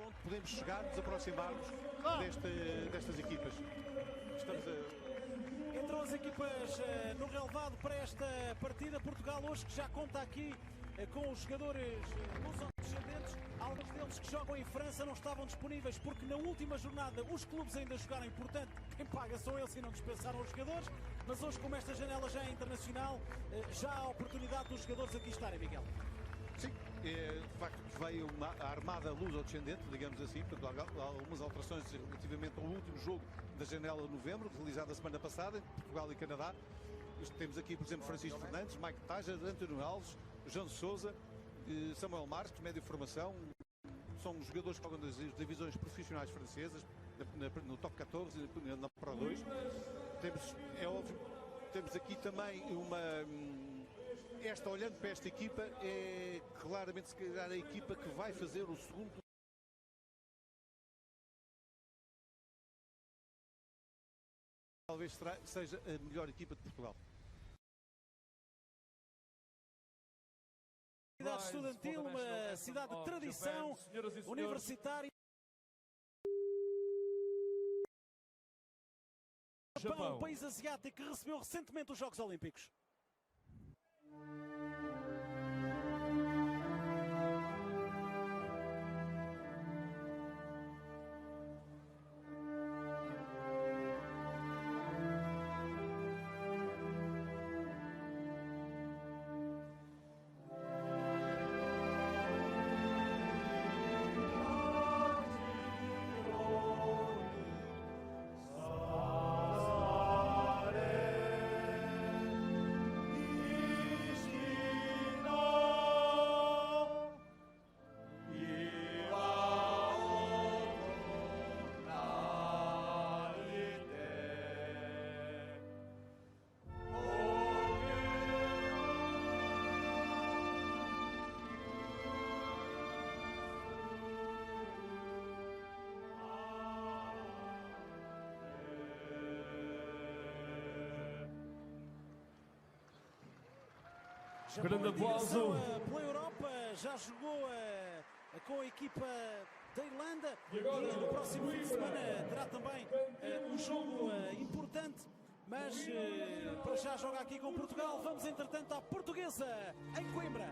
onde podemos chegar, nos aproximarmos destas equipas. Entram as equipas no relevado para esta partida. Portugal hoje que já conta aqui com os jogadores luso-descendentes. Alguns deles que jogam em França não estavam disponíveis porque na última jornada os clubes ainda jogaram. Portanto, quem paga são eles e não dispensaram os jogadores. Mas hoje, como esta janela já é internacional, já há a oportunidade dos jogadores aqui estarem, Miguel. Sim, de facto veio a armada luso-descendente, digamos assim, portanto, há algumas alterações relativamente ao último jogo da janela de novembro, realizada a semana passada, entre Portugal e Canadá. Temos aqui, por exemplo, Francisco Fernandes, Mike Taja, António Alves, João Sousa, Samuel Marques, médio formação. São jogadores que jogam das divisões profissionais francesas, no top 14 e na Pro 2. É óbvio, temos aqui também olhando para esta equipa, é claramente se calhar a equipa que vai fazer o segundo. Talvez seja a melhor equipa de Portugal. Cidade estudantil, uma cidade de tradição universitária. Japão, um país asiático que recebeu recentemente os Jogos Olímpicos. Grande aplauso. Pela Europa, já jogou com a equipa da Irlanda e no próximo fim de semana terá também um jogo importante, mas para já joga aqui com Portugal. Vamos entretanto à Portuguesa em Coimbra.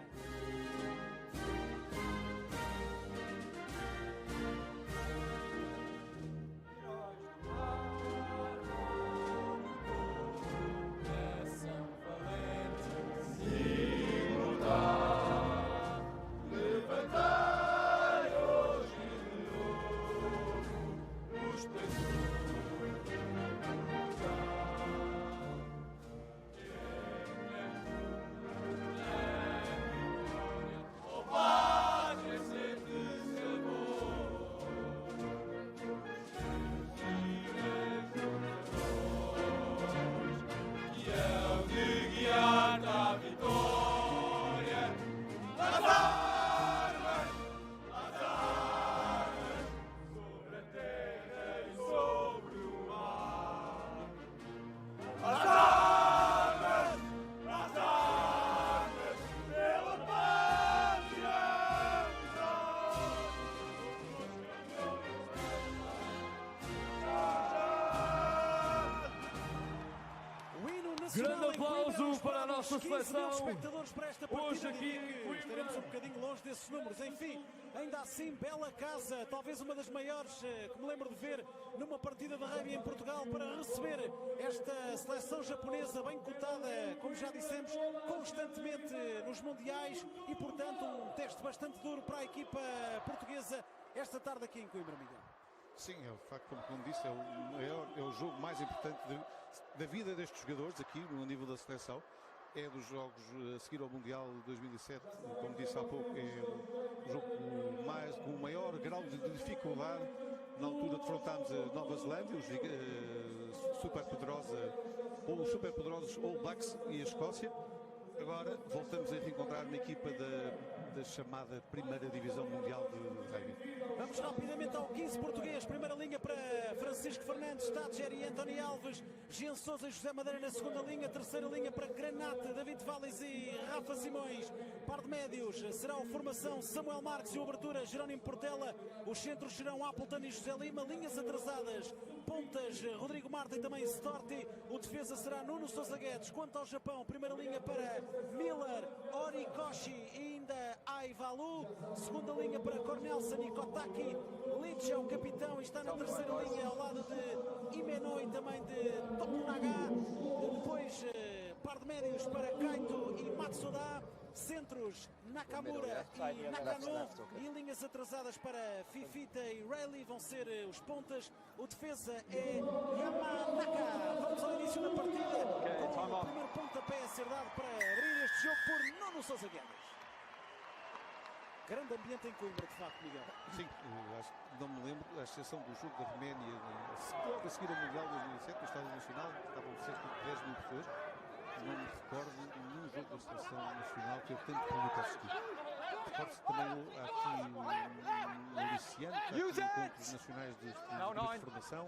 Grande aplauso para a nossa seleção. Espectadores para esta partida. Hoje aqui estaremos um bocadinho longe desses números. Enfim, ainda assim, bela casa, talvez uma das maiores que me lembro de ver numa partida de rugby em Portugal, para receber esta seleção japonesa bem cotada, como já dissemos, constantemente nos mundiais, e portanto um teste bastante duro para a equipa portuguesa esta tarde aqui em Coimbra, Miguel. Sim, é de facto, como disse, é o jogo mais importante da vida destes jogadores aqui no nível da seleção. É dos jogos a seguir ao Mundial de 2007, como disse há pouco, é o jogo com o maior grau de dificuldade. Na altura defrontámos a Nova Zelândia, os super poderosos All Blacks e a Escócia. Agora voltamos a reencontrar uma equipa da chamada primeira divisão mundial de rugby. Vamos rapidamente ao 15 português, primeira linha para francês. Francisco Fernandes, Tadger e António Alves, Jean Sousa e José Madeira na segunda linha, terceira linha para Granate, David Valles e Rafa Simões. Par de médios será a formação Samuel Marques e o abertura Jerónimo Portela. Os centros serão Appleton e José Lima, linhas atrasadas, pontas Rodrigo Marta e também Storti. O defesa será Nuno Sousa Guedes. Quanto ao Japão, primeira linha para Miller, Horikoshi e ainda Aivalu. Segunda linha para Cornelsen e Kotaki. Leach é o capitão e está na terceira linha ao lado de Imeno e também de Tokunaga. Depois, par de médios para Kaito e Matsuda. Centros Nakamura e Nakano. E linhas atrasadas para Fifita e Rayleigh vão ser os pontas. O defesa é Yamanaka. Vamos ao início da partida com o primeiro pontapé a ser dado para abrir este jogo por Nuno Sousa Guedes. Grande ambiente em Coimbra, de facto, Miguel. Sim, acho que não me lembro, à exceção do jogo da Roménia, logo a seguir ao Mundial de 2007, no Estádio Nacional, estavam cerca de 10 mil pessoas. Não me recordo nenhum jogo da Seleção Nacional que eu tenho público a assistir. Recordo-se também há aqui um aliciante, há aqui encontros nacionais de formação.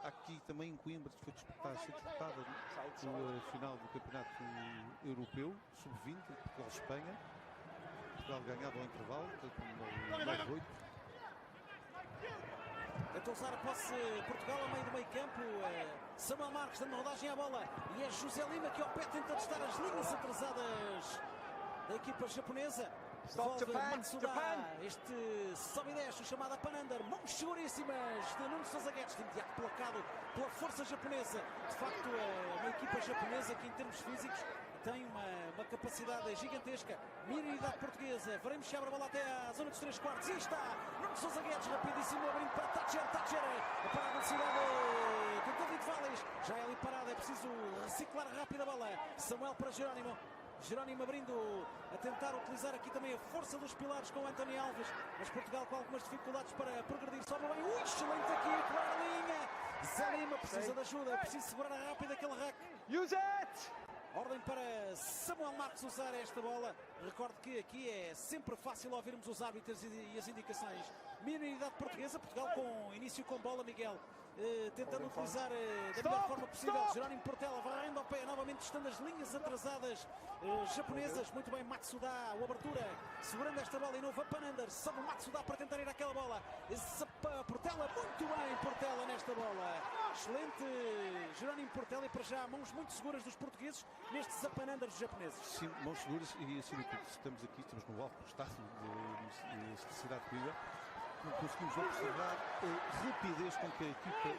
Há aqui também em Coimbra que foi disputada a final do Campeonato Europeu, Sub-20, Portugal-Espanha. Portugal ganhava ao intervalo, no 9-8. Tentou usar a posse Portugal a meio do meio campo. Samuel Marques dando rodagem à bola. E é José Lima que ao pé tenta testar as linhas atrasadas da equipa japonesa. Devolve Matsuda. Este sobe e desce, chamada Panander. Mãos seguríssimas de Nuno Sousa Guedes. De imediato placado pela força japonesa. De facto, é uma equipa japonesa que em termos físicos tem uma capacidade gigantesca. Minoridade portuguesa. Veremos se abre a bola até à zona dos 3/4. E está Nuno Sousa Guedes, rapidíssimo, abrindo para Tadger. Tadger para a velocidade de David Valles. Já é ali parada, é preciso reciclar rápido a bola. Samuel para Jerónimo. Jerónimo abrindo, a tentar utilizar aqui também a força dos pilares com o António Alves. Mas Portugal com algumas dificuldades para progredir. Sobe bem, excelente aqui, claro a linha. Zé Lima precisa de ajuda, é preciso segurar rápido aquele rack. Use it! Ordem para Samuel Marques usar esta bola. Recordo que aqui é sempre fácil ouvirmos os árbitros e as indicações. Minoridade portuguesa, Portugal com início com bola, Miguel. Tentando utilizar da melhor forma possível. Jerónimo Portela varrendo ao pé, novamente estando as linhas atrasadas japonesas. Muito bem, Matsuda, o abertura, segurando esta bola e novo a Panander. Sobe o Matsuda para tentar ir àquela bola. Portela, muito bem, Portela nesta bola. Excelente Jerónimo Portela e para já mãos muito seguras dos portugueses nestes Zapananders japoneses. Sim, mãos seguras e acima de tudo estamos no alto do estado de cidade de Coimbra. Conseguimos observar a rapidez com que a equipa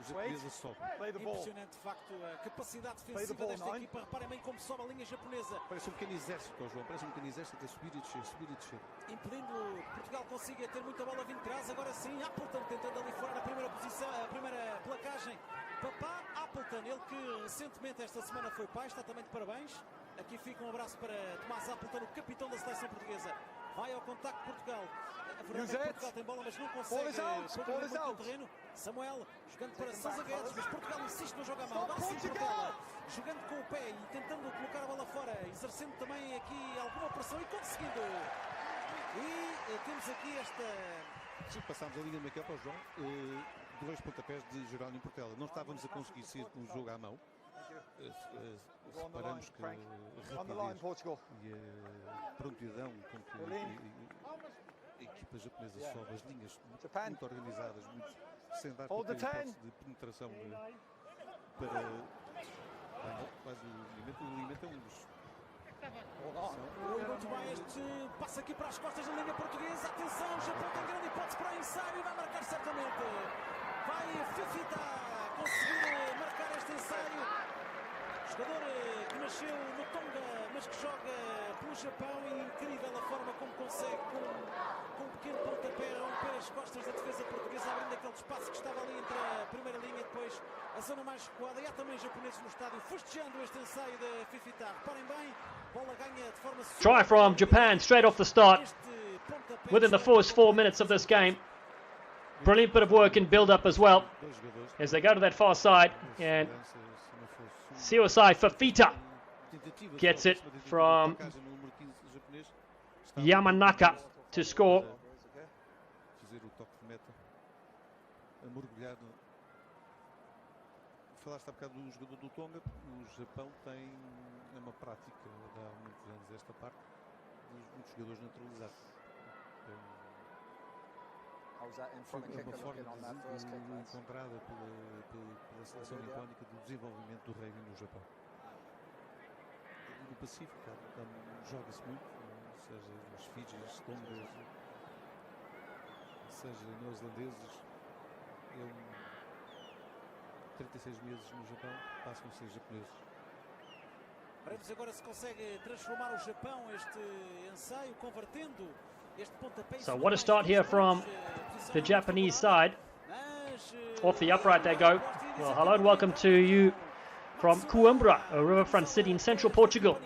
japonesa sobe. Impressionante, de facto, a capacidade defensiva desta equipa. Reparem bem como sobe a linha japonesa. Parece um pequeno exército, João. Parece um pequeno exército a subir e descer, subir e descer. Impedindo que Portugal consiga ter muita bola vindo de trás. Agora sim, Appleton tentando ali fora a primeira posição, a primeira placagem. Papá Appleton, ele que recentemente esta semana foi pai, está também de parabéns. Aqui fica um abraço para Tomás Appleton, o capitão da seleção portuguesa. Vai ao contacto Portugal. A verdade é que Portugal tem bola, mas não consegue pôr muito no terreno. Samuel jogando para Sousa Guedes, mas Portugal insiste no jogo à mão. Dá sim Portugal, jogando com o pé e tentando colocar a bola fora, exercendo também aqui alguma pressão e conseguindo. E temos aqui esta... Sim, passámos a linha de meio campo, João. Dois pontapés de Jerónimo Portela. Não estávamos a conseguir ser com o jogo à mão. Reparamos que a rapidez e a prontidão com que a equipa japonesa sobe as linhas muito organizadas, muito sem dar hipótese de penetração para quase o limite é um dos. Muito bem, este passa aqui para as costas da linha portuguesa. Atenção, Japão tem grande hipótese para ensaio e vai marcar certamente. Vai Fifita conseguir marcar este ensaio. Jogador que nasceu no Tonga, mas que joga pelo Japão, e incrível a forma como consegue, com um pequeno pontapé, romper as costas da defesa portuguesa, abrindo aquele espaço que estava ali entre a primeira linha e depois a zona mais recuada. E há também japoneses no estádio festejando este ensaio da Fifita. Reparem bem, bola ganha de forma... Try from Japan straight off the start, within the first 4 minutes of this game. Brilliant bit of work in build-up as well, as they go to that far side, and CSI Fafita gets it from Yamanaka to score. Fazer o toque de meta, a mergulhar falaste há bocado do jogador do Tonga. O Japão tem uma prática há muitos anos esta parte dos muitos jogadores naturalizados. Foi uma forma encontrada pela seleção nipónica do desenvolvimento do rugby no Japão. No Pacífico joga-se muito, seja os Fijis, Tongas, seja neozelandeses. 36 meses no Japão, passam a ser japoneses. Veremos agora se consegue transformar o Japão este ensaio, convertendo este pontapé. So what a start here from the Japanese side. Off the upright they go. Well, hello and welcome to you from Coimbra, a riverfront city in central Portugal,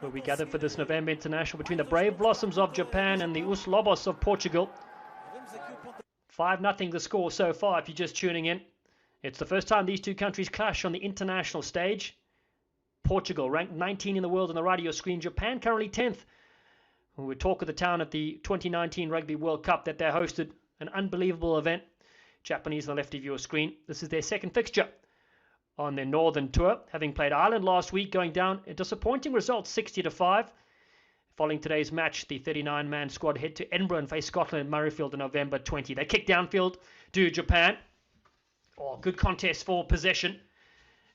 where we gathered for this November International between the Brave Blossoms of Japan and the Os Lobos of Portugal. 5-0 the score so far if you're just tuning in. It's the first time these two countries clash on the international stage. Portugal ranked 19 in the world on the right of your screen. Japan currently 10th. We talk of the town at the 2019 Rugby World Cup that they hosted. An unbelievable event. Japanese on the left of your screen. This is their second fixture on their northern tour, having played Ireland last week, going down a disappointing result 60-5. Following today's match, the 39-man squad head to Edinburgh and face Scotland in Murrayfield on November 20. They kick downfield to Japan. Oh, good contest for possession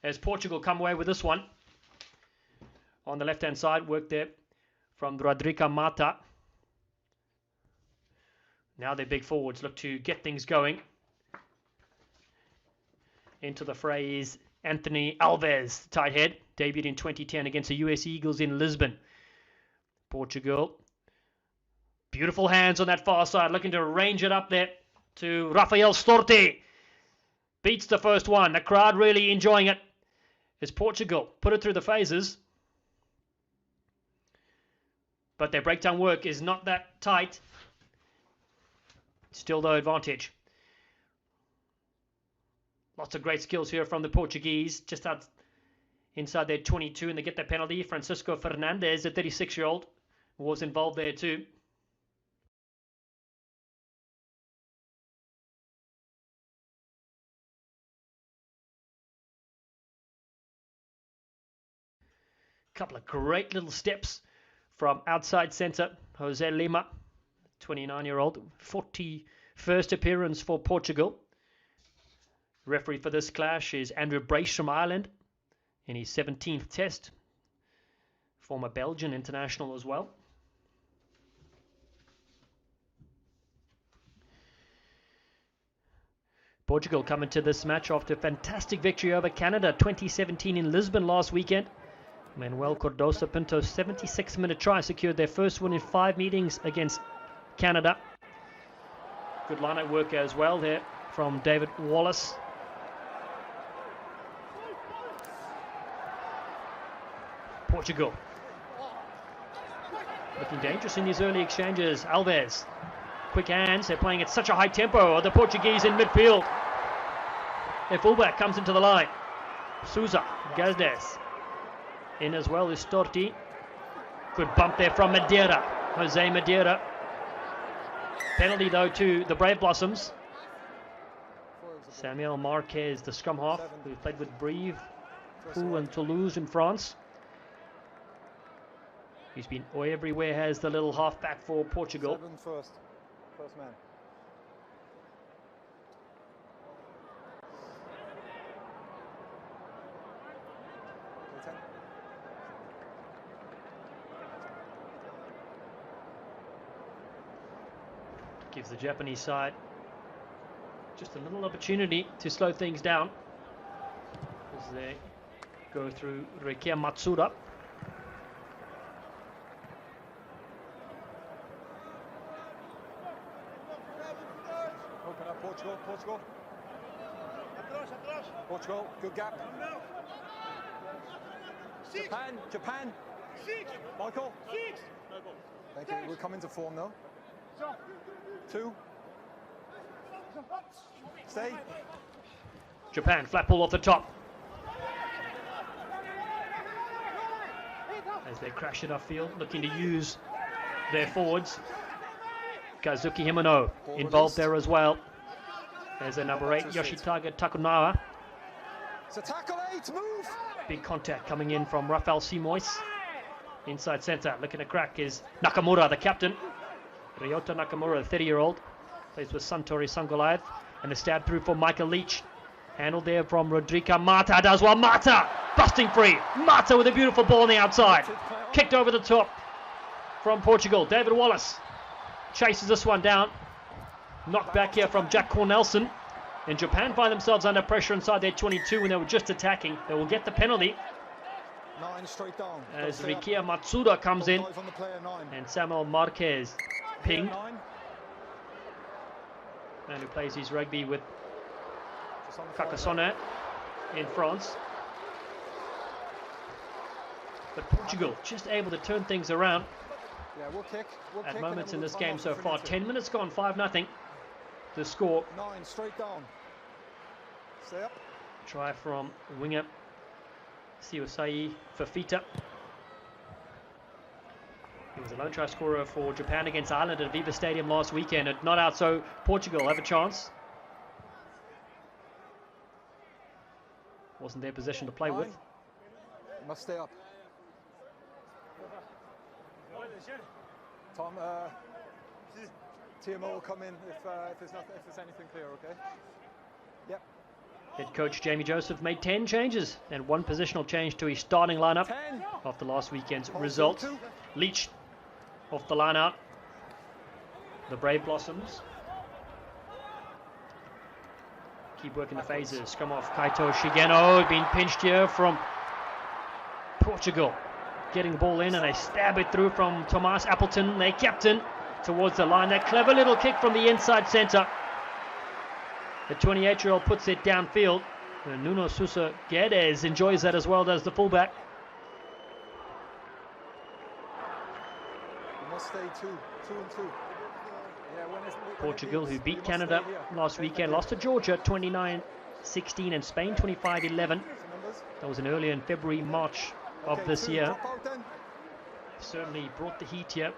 as Portugal come away with this one. On the left-hand side, work there from Rodrigo Mata. Now their big forwards look to get things going. Into the fray is Anthony Alves, tight head, debuted in 2010 against the US Eagles in Lisbon. Portugal. Beautiful hands on that far side, looking to range it up there to Rafael Storti. Beats the first one. The crowd really enjoying it as Portugal put it through the phases. But their breakdown work is not that tight. Still no advantage. Lots of great skills here from the Portuguese. Just out inside their 22 and they get the penalty. Francisco Fernandes, the 36-year-old, was involved there too. Couple of great little steps from outside centre, Jose Lima, 29-year-old, 41st appearance for Portugal. Referee for this clash is Andrew Brace from Ireland in his 17th test. Former Belgian international as well. Portugal coming to this match after a fantastic victory over Canada 2017 in Lisbon last weekend. Manuel Cardoso Pinto's 76-minute try secured their first win in 5 meetings against Canada. Good line-out work as well there from David Wallace. Portugal looking dangerous in these early exchanges. Alves, quick hands, they're playing at such a high tempo. The Portuguese in midfield. Their fullback comes into the line. Sousa, Gazdes. In as well is Storti. Good bump there from Madeira. Jose Madeira. Penalty though to the Brave Blossoms. Samuel Marquez, the scrum half, who played with Brive, Pau and Toulouse in France. He's been everywhere, has the little halfback for Portugal. First man. Gives the Japanese side just a little opportunity to slow things down as they go through Rekia Matsuda. Open up, Portugal, Portugal. Portugal, good gap. Japan, Japan. Michael. Thank you. We're coming to form now. 2. Stay. Japan, flat ball off the top. As they crash it upfield, looking to use their forwards. Kazuki Himano involved there as well. There's a number 8, Yoshitaka Takunawa. It's a tackle 8, move! Big contact coming in from Rafael Simois. Inside centre, looking to crack is Nakamura, the captain. Ryota Nakamura, the 30-year-old. Plays with Suntory Sungoliath. And the stab through for Michael Leach. Handled there from Rodrigo Mata. Does well. Mata busting free. Mata with a beautiful ball on the outside. Kicked over the top from Portugal. David Wallace chases this one down. Knocked back here from Jack Cornelson. And Japan find themselves under pressure inside their 22 when they were just attacking. They will get the penalty 9 straight down. as Rikia Matsuda comes in. And Samuel Marquez pinged. Man who plays his rugby with Carcassonne in France. But Portugal just able to turn things around at moments in this game so far. 10 minutes gone, 5-0. The score. 9 straight down. Stay up. Try from winger Siosai Fafita. He was a lone try scorer for Japan against Ireland at Aviva Stadium last weekend. Not out, so Portugal have a chance. Wasn't their position to play with. Must stay up. Tom, TMO will come in if there's anything clear, okay? Yep. Head coach Jamie Joseph made 10 changes and 1 positional change to his starting lineup 10. after last weekend's result. Leach off the line out. The Brave Blossoms keep working the phases. Scrum off Kaito Shigeno, being pinched here from Portugal. Getting the ball in and they stab it through from Tomas Appleton, their captain, towards the line. That clever little kick from the inside centre. The 28-year-old puts it downfield. And Nuno Sousa Guedes enjoys that as well, does the fullback. You must stay 2 and 2. Portugal, who beat Canada last weekend, lost to Georgia 29-16 and Spain 25-11. That was earlier in February, March of this year. Certainly brought the heat here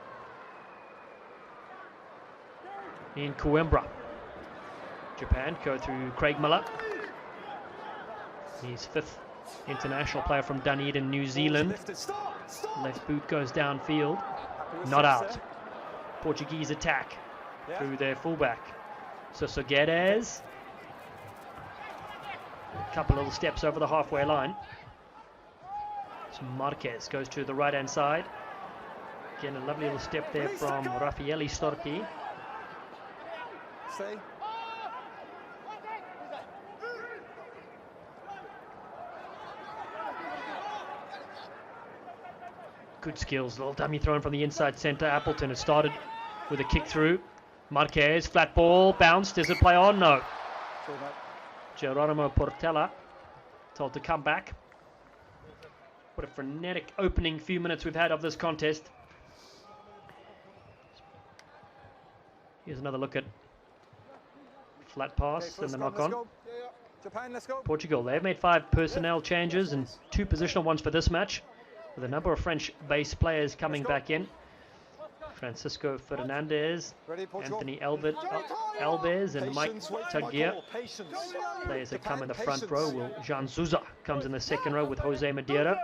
in Coimbra. Japan go through Craig Miller. He's 5th international player from Dunedin, New Zealand. Left boot goes downfield. Not out. Portuguese attack through their fullback. Soso Guedes. A couple little steps over the halfway line. So Marquez goes to the right hand side. Again, a lovely little step there from Raffaele Storti. Stay. Good skills, little dummy thrown from the inside centre. Appleton has started with a kick through. Marquez, flat ball, bounced. Does it play on? No. Geronimo Portela told to come back. What a frenetic opening few minutes we've had of this contest. Here's another look at flat pass and the knock on. Japan, let's go. Portugal, they've made 5 personnel changes and 2 positional ones for this match, with a number of French-based players coming back in. Francisco Fernandez, Anthony Alves and Mike Tagia. Players that come in the front row. Will Jean Souza comes in the second row with Jose Madeira.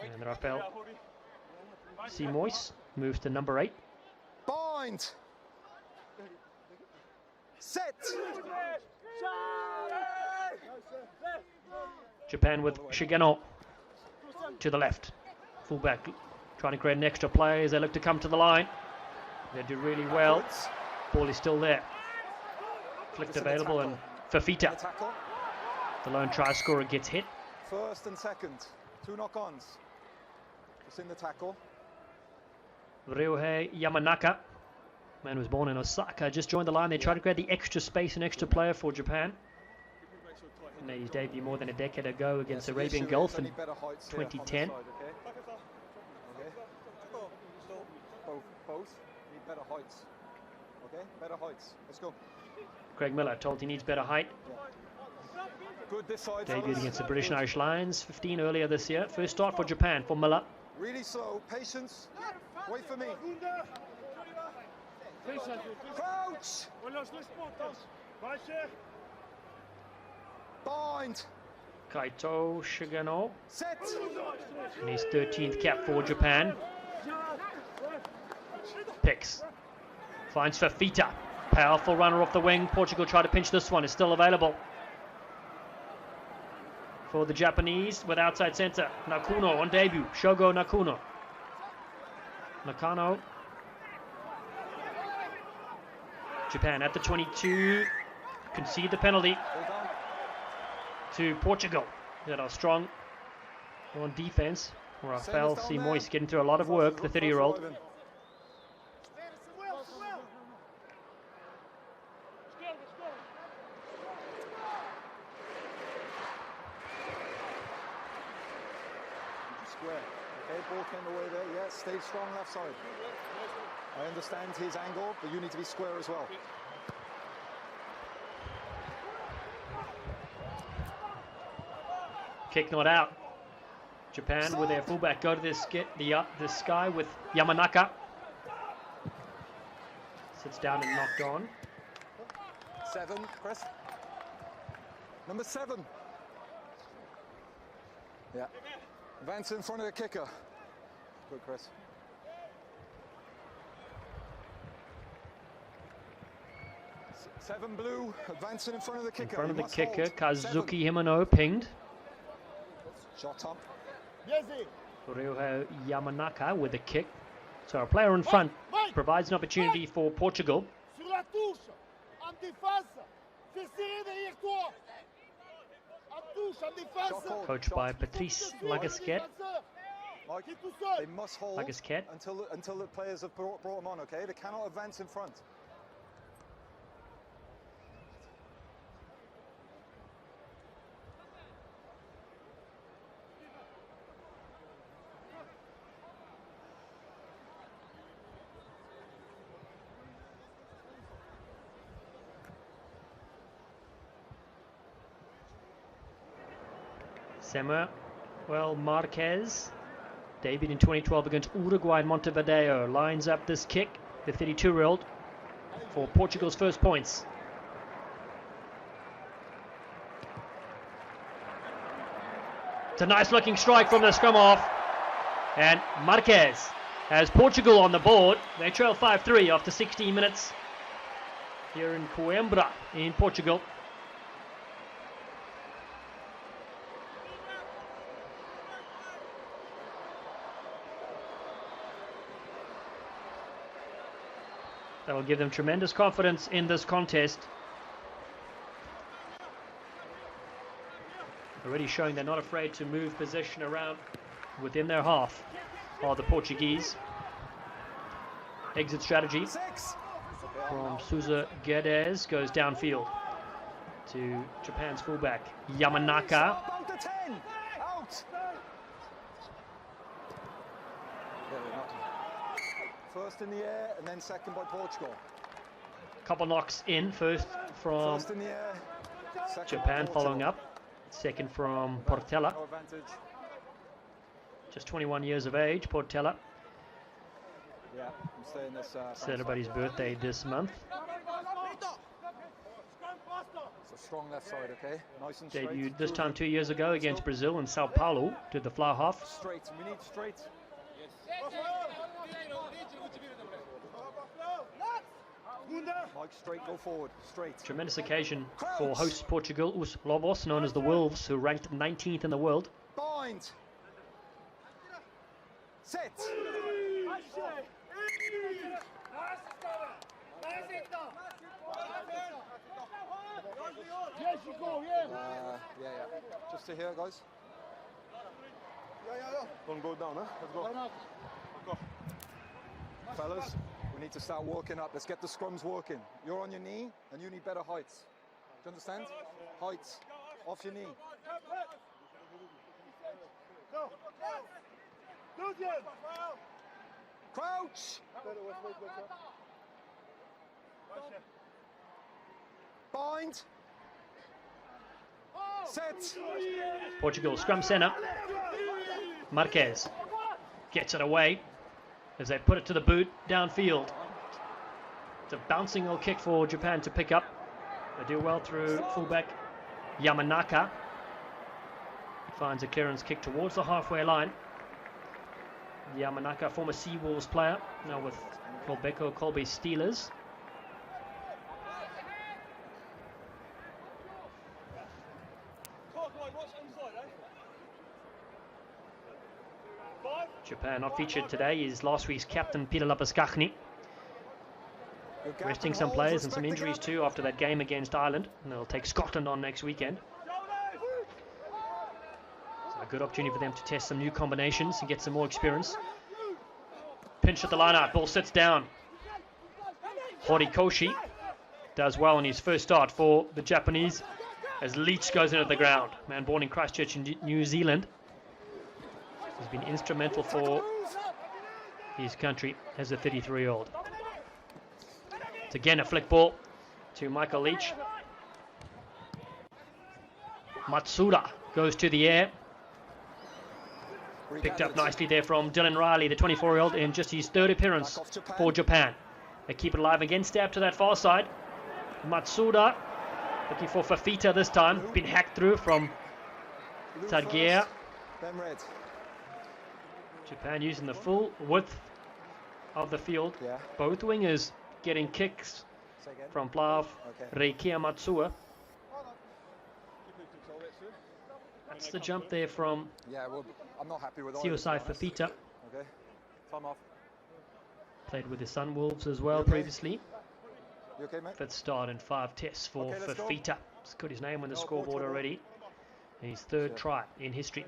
And Rafael Simois moves to number 8. Bind. Set. Japan with Shigeno to the left. Fullback trying to create an extra play as they look to come to the line. They do really well. Ball is still there. Flicked available and Fafita, the lone try scorer, gets hit. First and second. 2 knock-ons. Just in the tackle. Ryohei Yamanaka, man who was born in Osaka, just joined the line. They tried to create the extra space and extra player for Japan. He made his debut more than a decade ago against Arabian Gulf in 2010. Both need better heights. Okay, better heights. Let's go. Craig Miller told he needs better height. Good this side. Debuted against the British and Irish Lions 15 earlier this year. First start for Japan for Miller. Really slow. Patience. Wait for me. Crouch. Bind. Kaito Shigano. Set. And his 13th cap for Japan. Picks. Finds Fafita. Powerful runner off the wing. Portugal try to pinch this one. It's still available for the Japanese with outside centre. Nakuno on debut. Shogo Nakuno. Nakano. Japan at the 22. Concede the penalty to Portugal that are strong on defense. Rafael Simois getting through a lot of work, the 30-year-old. Square. Okay, ball came away there. Yeah, stay strong left side. I understand his angle, but you need to be square as well. Kick not out. Japan with their fullback go to this guy with Yamanaka. Sits down and knocked on. 7, Chris. Number 7. Yeah. Advance in front of the kicker. Good, Chris. Seven blue, advancing in front of the kicker. In front of the kicker, Kazuki Himano pinged. Shot up. Ryohei Yamanaka with a kick. So a player in front provides an opportunity for Portugal. Coached by Patrice Lagasquet. They must hold until the players have brought them on, okay? They cannot advance in front. Samuel Marquez, debuted in 2012 against Uruguay in Montevideo, lines up this kick, the 32-year-old, for Portugal's first points. It's a nice looking strike from the scrum off, and Marquez has Portugal on the board. They trail 5-3 after 16 minutes here in Coimbra in Portugal. That will give them tremendous confidence in this contest. Already showing they're not afraid to move position around within their half are the Portuguese. Exit strategy from Sousa Guedes goes downfield to Japan's fullback Yamanaka. First in the air and then second by Portugal. Couple knocks in, first from First in the air, Japan following up, second from Portela. No advantage. Just 21 years of age, Portela. Yeah, I'm staying this. Celebrated his birthday this month. It's a strong left side, okay? Nice and straight. Debuted this time 2 years ago against Brazil in Sao Paulo to the fly half. Straight, we need straight. Mike, straight, go forward, straight. Tremendous occasion for host Portugal, Os Lobos, known as the Wolves, who ranked 19th in the world. Bind. Set. Yeah. Just to here, guys. Don't go down, huh? Let's go. Fellas, we need to start working up. Let's get the scrums working. You're on your knee, and you need better heights. Do you understand? Heights. Off your knee. Crouch. Bind. Set. Portugal scrum centre. Marquez gets it away as they put it to the boot downfield. It's a bouncing little kick for Japan to pick up. They do well through fullback Yamanaka finds a clearance kick towards the halfway line. Yamanaka, former Seawolves player, now with Colbeco Colby Steelers. Japan not featured today is last week's captain Peter Lapaskachny. Resting some players and some injuries too after that game against Ireland. And they'll take Scotland on next weekend. So a good opportunity for them to test some new combinations and get some more experience. Pinch at the line out, ball sits down. Horikoshi does well in his first start for the Japanese as Leach goes into the ground. Man born in Christchurch in New Zealand. He's been instrumental for his country as a 33-year-old. It's again a flick ball to Michael Leach. Matsuda goes to the air. Picked up nicely there from Dylan Riley, the 24-year-old, in just his third appearance for Japan. They keep it alive again, stab to that far side. Matsuda looking for Fafita this time. Been hacked through from Targier. Japan using the full width of the field. Both wingers getting kicks from Plav, Reikia Matsua. That's the jump there from Siosai Fafita. Played with the Sunwolves as well previously. Fifth start in 5 tests for Fafita. He's got his name on the scoreboard already. And his third try in history.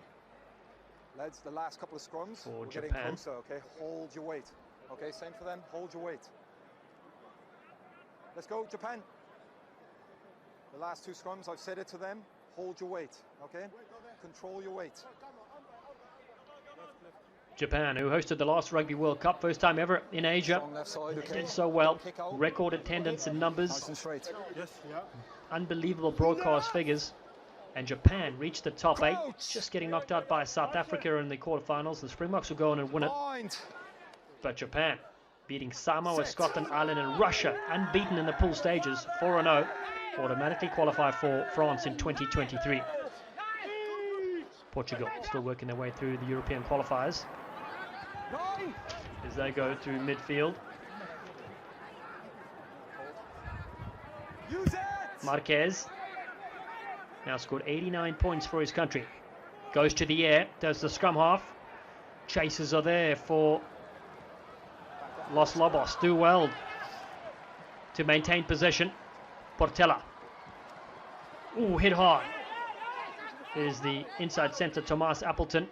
Lads, the last couple of scrums, for we're Japan. Getting closer, okay? Hold your weight. Okay, same for them. Hold your weight. Let's go, Japan. The last 2 scrums, I've said it to them. Hold your weight, okay? Control your weight. Japan, who hosted the last Rugby World Cup, first time ever in Asia, did so well. Record attendance in numbers, Nice and straight. unbelievable broadcast figures. And Japan reached the top 8, just getting knocked out by South Africa in the quarterfinals. The Springboks will go on and win it. But Japan beating Samoa, Scotland, Ireland and Russia, unbeaten in the pool stages, 4-0, automatically qualify for France in 2023. Portugal still working their way through the European qualifiers as they go through midfield. Marquez now scored 89 points for his country. Goes to the air, does the scrum half. Chasers are there for Los Lobos. Do well to maintain possession. Portela. Ooh, hit hard. There's the inside centre, Tomas Appleton.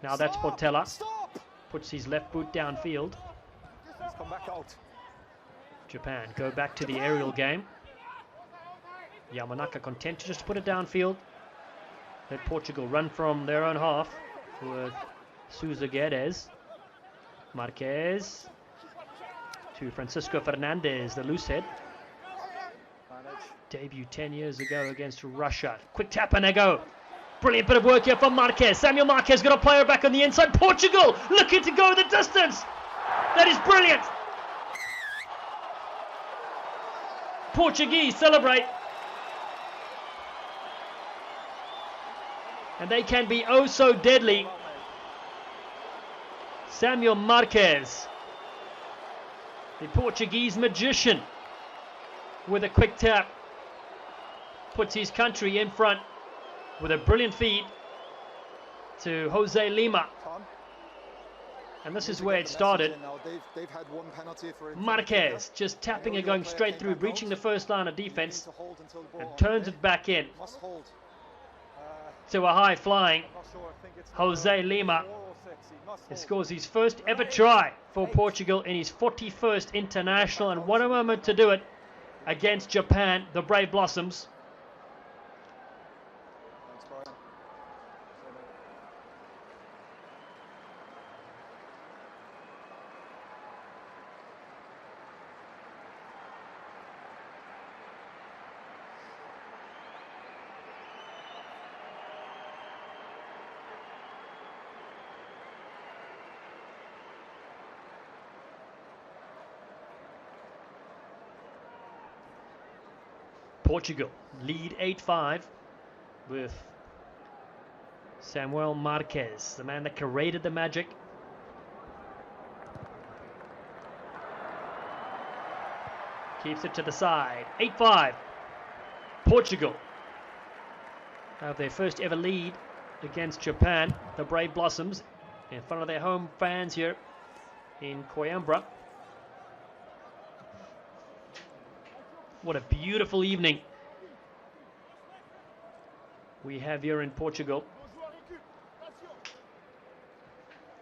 Now that's Portela. Puts his left boot downfield. Come back out. Japan go back to the aerial game. Yamanaka content to just put it downfield. Let Portugal run from their own half with Sousa Guedes. Marquez to Francisco Fernandez, the loose head. Debut 10 years ago against Russia. Quick tap and they go. Brilliant bit of work here from Marquez. Samuel Marquez got a player back on the inside. Portugal looking to go the distance. That is brilliant. Portuguese celebrate. And they can be oh so deadly. Samuel Marquez, the Portuguese magician, with a quick tap, puts his country in front with a brilliant feed to Jose Lima. And this is where it started. They've had 1 penalty for Marquez just tapping and going straight through, breaching the first line of defense, and turns it back in to a high-flying Jose Lima. He scores his first ever try for Portugal in his 41st international, and what a moment to do it against Japan, the Brave Blossoms. Portugal lead 8-5 with Samuel Marquez, the man that created the magic. Keeps it to the side. 8-5. Portugal have their first ever lead against Japan. The Brave Blossoms in front of their home fans here in Coimbra. What a beautiful evening we have here in Portugal.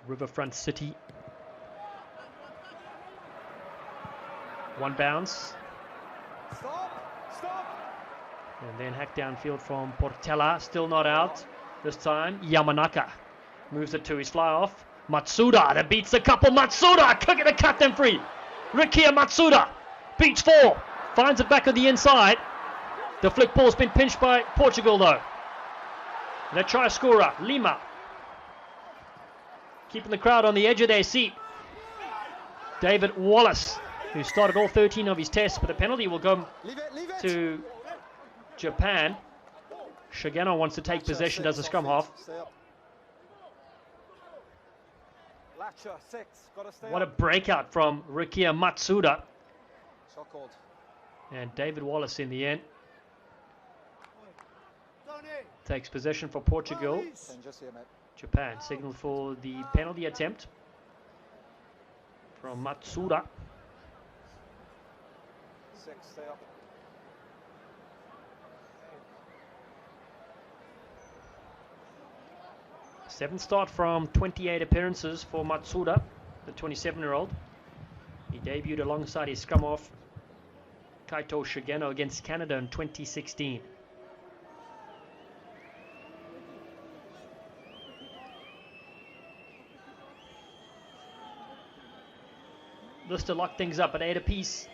Riverfront City. One bounce. And then hack downfield from Portela. Still not out. This time, Yamanaka moves it to his fly off. Matsuda that beats a couple. Matsuda cooking to cut them free. Rikia Matsuda beats 4. Finds it back on the inside. The flick ball's been pinched by Portugal though. The try scorer, Lima. Keeping the crowd on the edge of their seat. David Wallace, who started all 13 of his tests, but the penalty will go to Japan. Shigeno wants to take possession, does a scrum half. What a breakout from Rikia Matsuda. And David Wallace in the end takes possession for Portugal. Japan signaled for the penalty attempt from Matsuda. 6, stay up. Seventh start from 28 appearances for Matsuda, the 27-year-old. He debuted alongside his scrum half Kaito Shigeno against Canada in 2016. This to lock things up at 8 apiece.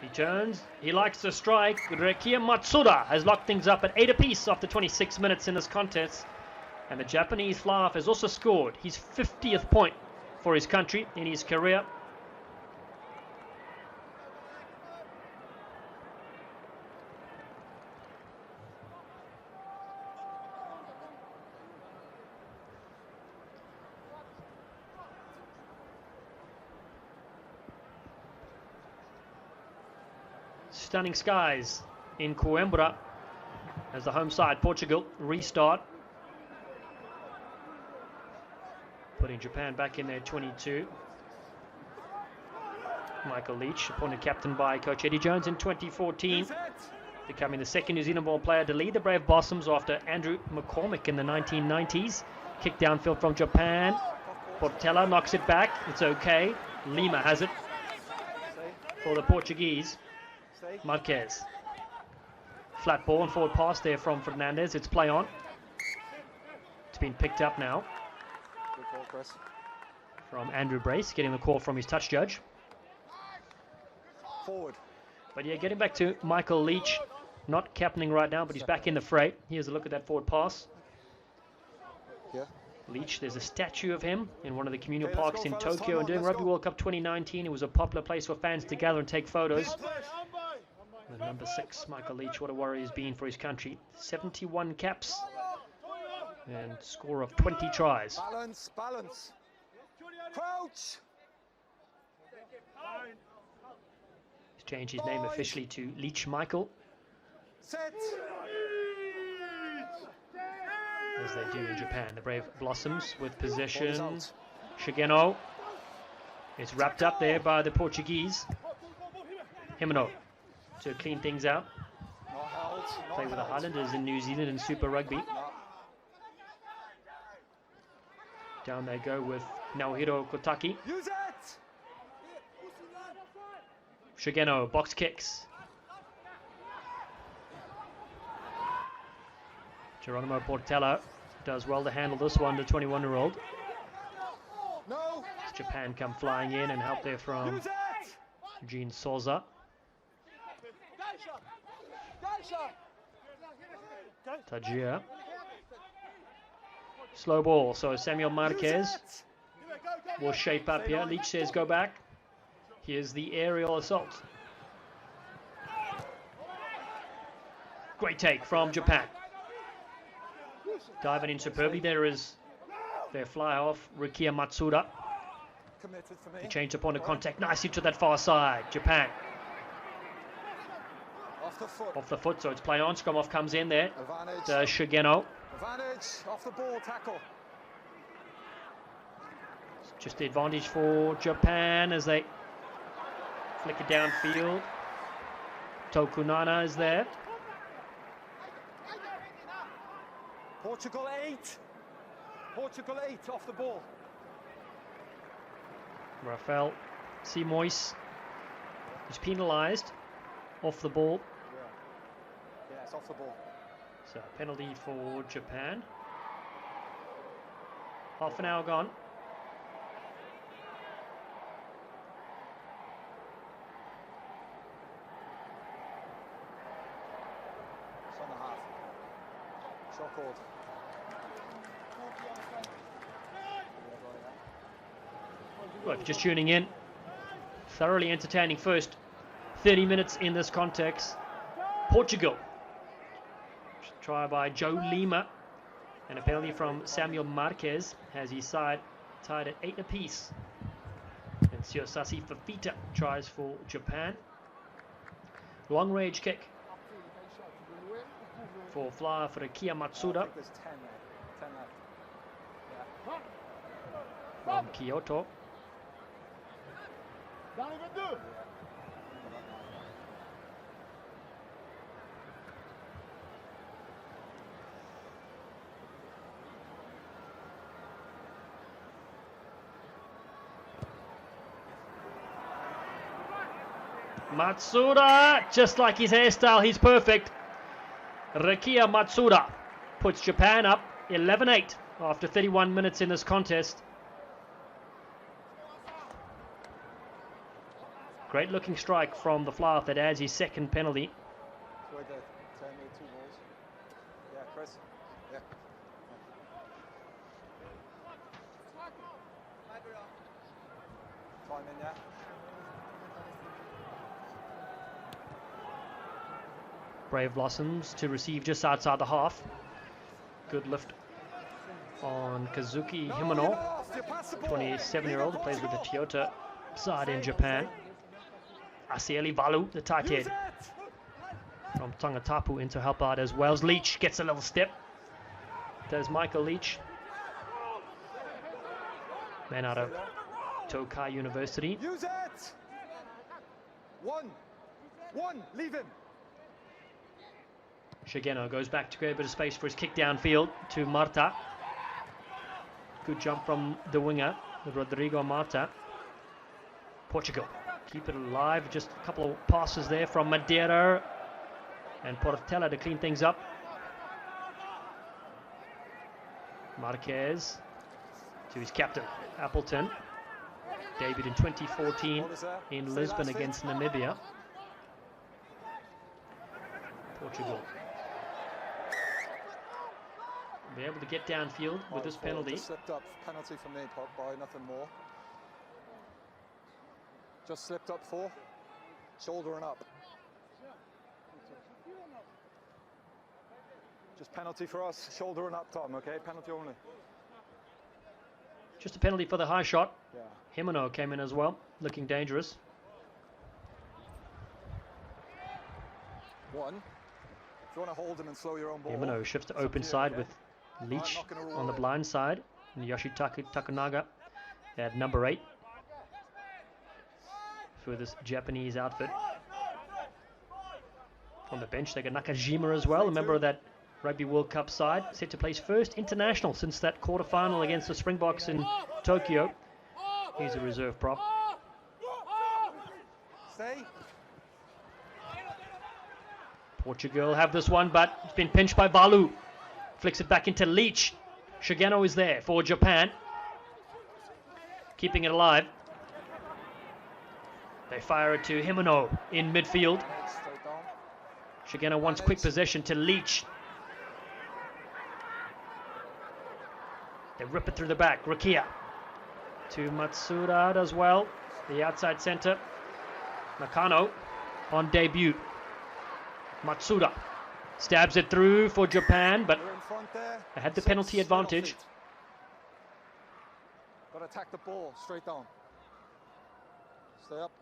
He turns, he likes to strike. Rikia Matsuda has locked things up at 8 apiece after 26 minutes in this contest. And the Japanese fly-off has also scored his 50th point for his country in his career. Stunning skies in Coimbra as the home side, Portugal, restart. Putting Japan back in their 22. Michael Leach, appointed captain by coach Eddie Jones in 2014. Becoming the second New Zealand ball player to lead the Brave Blossoms after Andrew McCormick in the 1990s. Kick downfield from Japan. Portela knocks it back. It's okay. Lima has it for the Portuguese. Marquez. Flat ball and forward pass there from Fernandez. It's play on. It's been picked up now. Good call, Chris. From Andrew Brace, getting the call from his touch judge. Forward. But yeah, getting back to Michael Leach. Not captaining right now, but he's back in the fray. Here's a look at that forward pass. Yeah. Leach, there's a statue of him in one of the communal Okay, parks in fellas, Tokyo. time And during on, Rugby go. World Cup 2019, it was a popular place for fans to gather and take photos. The number 6, Michael Leach, what a warrior he's been for his country. 71 caps and score of 20 tries. Balance, balance. Crouch. He's changed his name officially to Leach Michael, Set. as they do in Japan. The Brave Blossoms with possession. Ball is Shigeno. It's wrapped up there by the Portuguese. Himeno to clean things out. Not held. Not Play with the held. Highlanders in New Zealand in Super Rugby. No. Down they go with Naohiro Kotaki. Use it. Shigeno, box kicks. Geronimo Portela does well to handle this one, the 21-year-old. Japan come flying in and help there from Eugene Souza. Tajir. Slow ball, so Samuel Marquez will shape up here. Leach says go back. Here's the aerial assault. Great take from Japan. Diving in superbly. There is their fly off, Rukia Matsuda. He changed upon the contact nicely to that far side. Japan. Off the foot, so it's play on. Skromov comes in there. Does Shigeno. Advantage, off the ball, tackle. Just the advantage for Japan as they flick it downfield. Tokunana is there. Portugal 8. Portugal 8 off the ball. Rafael Simois is penalised off the ball. Yeah, it's off the ball. So penalty for Japan. Half an hour gone. It's on the half. Shot called. Well, if you're just tuning in, thoroughly entertaining first 30 minutes in this context. Portugal. Try by Joe Lima. And a penalty from Samuel Marquez has his side tied at 8 apiece. And Siosasi Fafita tries for Japan. Long range kick for flyer for Rukia Matsuda There's 10 there. 10 left. from Kyoto. Matsuda, just like his hairstyle, he's perfect. Rukia Matsuda puts Japan up 11-8 after 31 minutes in this contest. Great looking strike from the fly-off that adds his second penalty. Wait there. 10 made 2 balls. Yeah, Chris. Yeah. Time in, yeah. Brave Blossoms to receive just outside the half. Good lift on Kazuki Himano, 27-year-old who plays with the Toyota side in Japan. Asieli Valu, the tight head from Tongatapu, in to help out as well. Leach gets a little step. Does Michael Leach, man out of Tokai University. Use it! One, leave him. Shigeno goes back to create a bit of space for his kick downfield to Marta. Good jump from the winger, Rodrigo Marta. Portugal keep it alive. Just a couple of passes there from Madeira and Portela to clean things up. Marquez to his captain, Appleton. Debuted in 2014 in Lisbon against Namibia. Portugal be able to get downfield with this penalty. Just slipped up. Penalty for me, by nothing more. Just slipped up 4. Shoulder and up. Just penalty for us. Shoulder and up, Tom, okay? Penalty only. Just a penalty for the high shot. Yeah. Himano came in as well, looking dangerous. 1. If you want to hold him and slow your own ball. Himano shifts to open side with Leach on the blind side. And Yoshitaka Takunaga at number 8 for this Japanese outfit. On the bench, they got Nakajima as well, a member of that Rugby World Cup side, set to place first international since that quarter-final against the Springboks in Tokyo. He's a reserve prop. Stay. Portugal have this one, but it's been pinched by Valu. Flicks it back into Leach. Shigeno is there for Japan. keeping it alive. They fire it to Himeno in midfield. Straight down. Shigena wants quick possession to Leach. They rip it through the back. Rukia to Matsuda as well. The outside centre. Nakano on debut. Matsuda stabs it through for Japan, but You're in front there. they had the 6, penalty straight off advantage. feet. Got to attack the ball. Straight down. Stay up.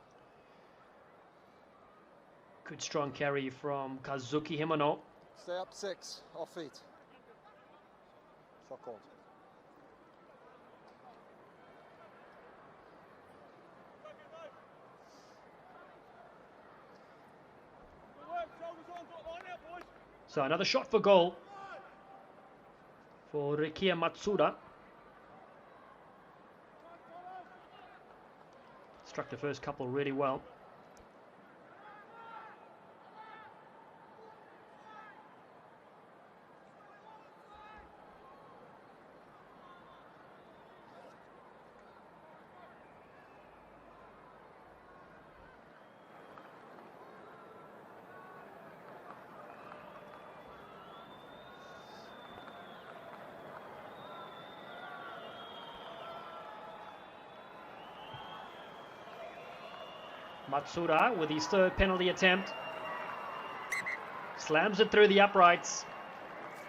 Good strong carry from Kazuki Himeno. Stay up. 6 off feet. Shot called. So another shot for goal for Rikia Matsuda. Struck the first couple really well. Matsuda with his third penalty attempt. Slams it through the uprights.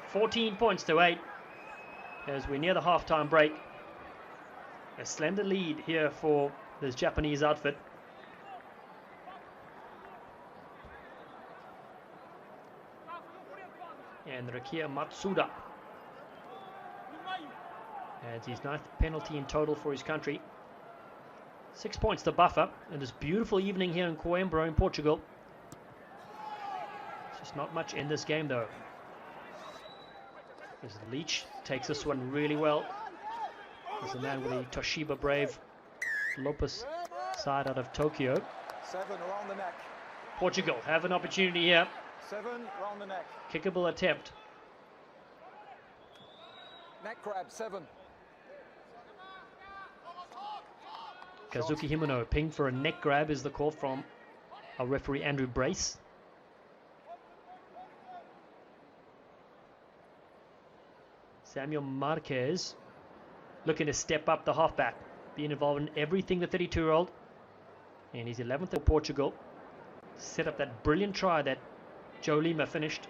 14 points to 8 as we near the half-time break. A slender lead here for this Japanese outfit. And Rikia Matsuda adds his 9th penalty in total for his country. 6 points to buffer in this beautiful evening here in Coimbra in Portugal. It's just not much in this game though. As Leach takes this one really well. There's a man with the Toshiba Brave Lopez side out of Tokyo. 7 around the neck. Portugal have an opportunity here. 7 around the neck. Kickable attempt. Neck grab. 7. Kazuki Himeno pinged for a neck grab is the call from our referee Andrew Brace. Samuel Marquez looking to step up the halfback, being involved in everything the 32-year-old. And he's 11th for Portugal. Set up that brilliant try that Joe Lima finished.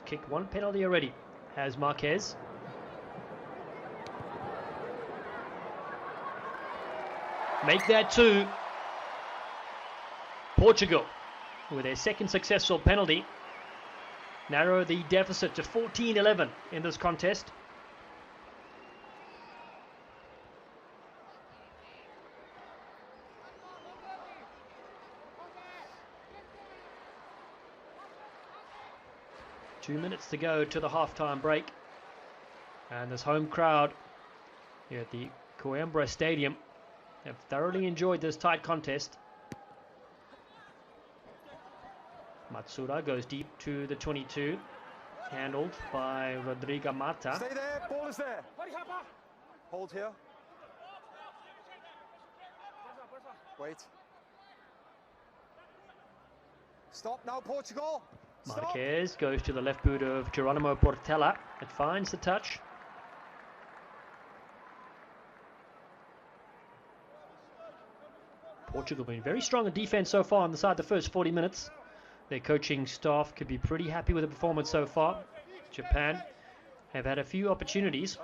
Kicked one penalty already, has Marquez. Make that 2. Portugal, with their second successful penalty, narrow the deficit to 14-11 in this contest. Two minutes to go to the halftime break, and this home crowd here at the Coimbra Stadium have thoroughly enjoyed this tight contest. Matsuda goes deep to the 22, handled by Rodrigo Mata. Stay there. Ball is there. Hold here. Wait. Stop now, Portugal. Marquez goes to the left boot of Geronimo Portela. It finds the touch. Portugal been very strong in defense so far on the side the first 40 minutes. Their coaching staff could be pretty happy with the performance so far. Japan have had a few opportunities,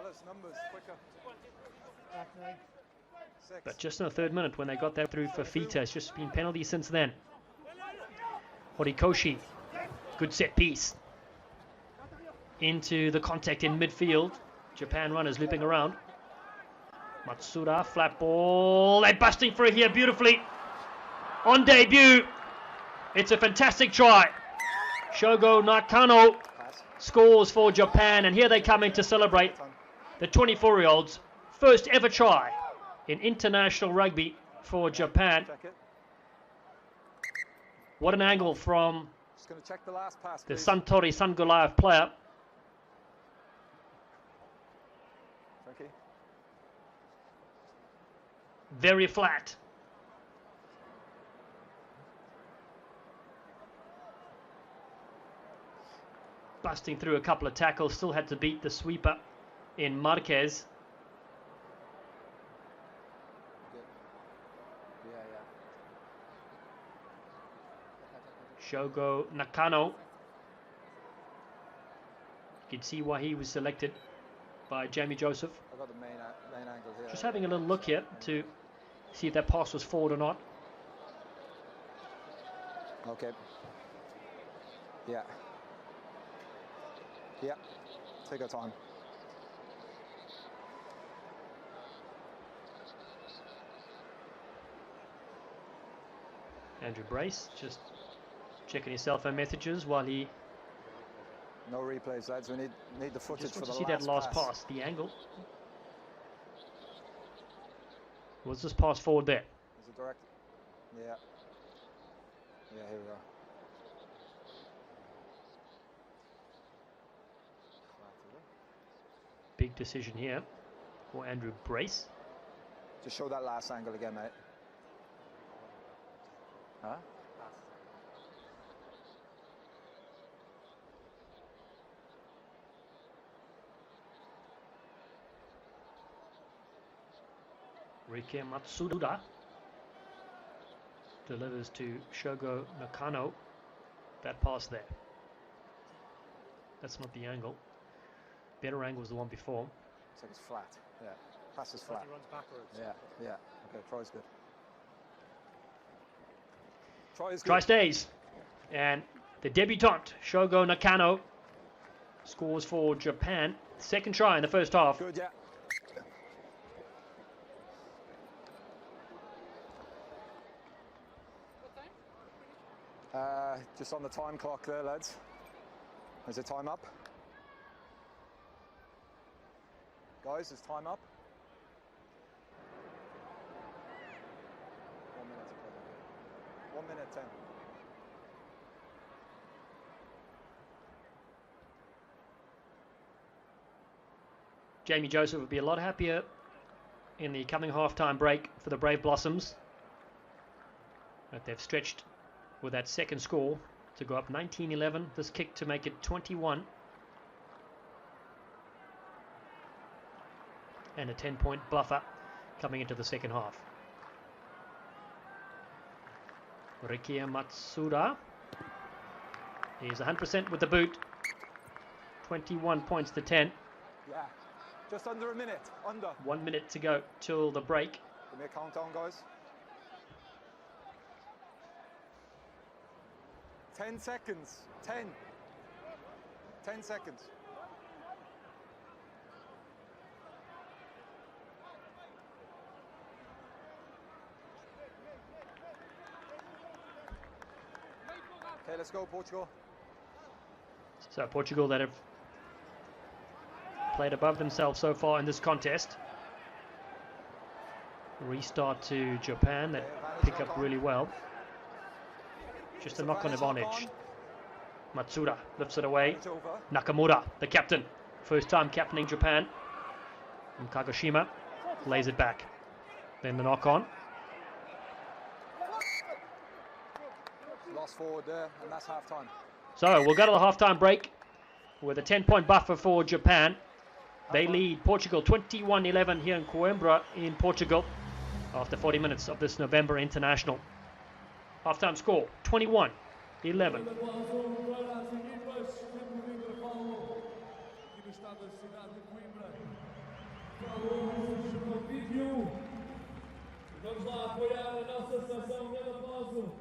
but just in the third minute when they got that through for Fita, it's just been penalties since then. Horikoshi, good set piece. Into the contact in midfield. Japan runners looping around. Matsuda, flat ball. They're busting through here beautifully. On debut. It's a fantastic try. Shogo Nakano scores for Japan, and here they come in to celebrate the 24-year-olds' first ever try in international rugby for Japan. What an angle from Just going to check the last pass, the please. Suntory Sungulaev player. Frankie. Very flat. Busting through a couple of tackles, still had to beat the sweeper in Marquez. Shogo Nakano. You can see why he was selected by Jamie Joseph. I've got the main angle here. Just having a little look here to see if that pass was forward or not. Okay. Yeah. Yeah. Take our time. Andrew Brace just checking his cell phone messages while he No replays, lads. We need the footage just for wants the to see that last pass, the angle. Was this pass forward there? Is it direct? Yeah. Yeah, here we are. Big decision here for Andrew Brace. Just show that last angle again, mate. Huh? Rike Matsuda delivers to Shogo Nakano. That pass there. That's not the angle. Better angle was the one before. Looks like it's flat. Yeah. Pass is flat. He runs backwards. Yeah, yeah. Okay, try's good. Try is good. Try stays. And the debutant, Shogo Nakano, scores for Japan. Second try in the first half. Good, yeah. Just on the time clock there, lads. Is the time up? Guys, is time up? 1 minute. 1 minute 10. Jamie Joseph would be a lot happier in the coming half-time break for the Brave Blossoms. But they've stretched with that second score to go up 19-11. This kick to make it 21. And a 10-point buffer coming into the second half. Rikia Matsuda is 100% with the boot. 21 points to 10. Yeah, just under a minute. Under. 1 minute to go till the break. Give me a countdown, guys. 10 seconds. 10. 10 seconds. Okay, let's go, Portugal. So Portugal that have played above themselves so far in this contest. Restart to Japan that pick up really well. Just a knock-on advantage. Matsuda lifts it away. Nakamura, the captain. First time captaining Japan. And Kagoshima lays it back. Then the knock-on. Lost forward there, and that's half-time. So we'll go to the half-time break with a 10-point buffer for Japan. They lead Portugal 21-11 here in Coimbra in Portugal after 40 minutes of this November international. Half-time score, 21-11. Vamos lá apoiar a nossa seleção. Grande aplauso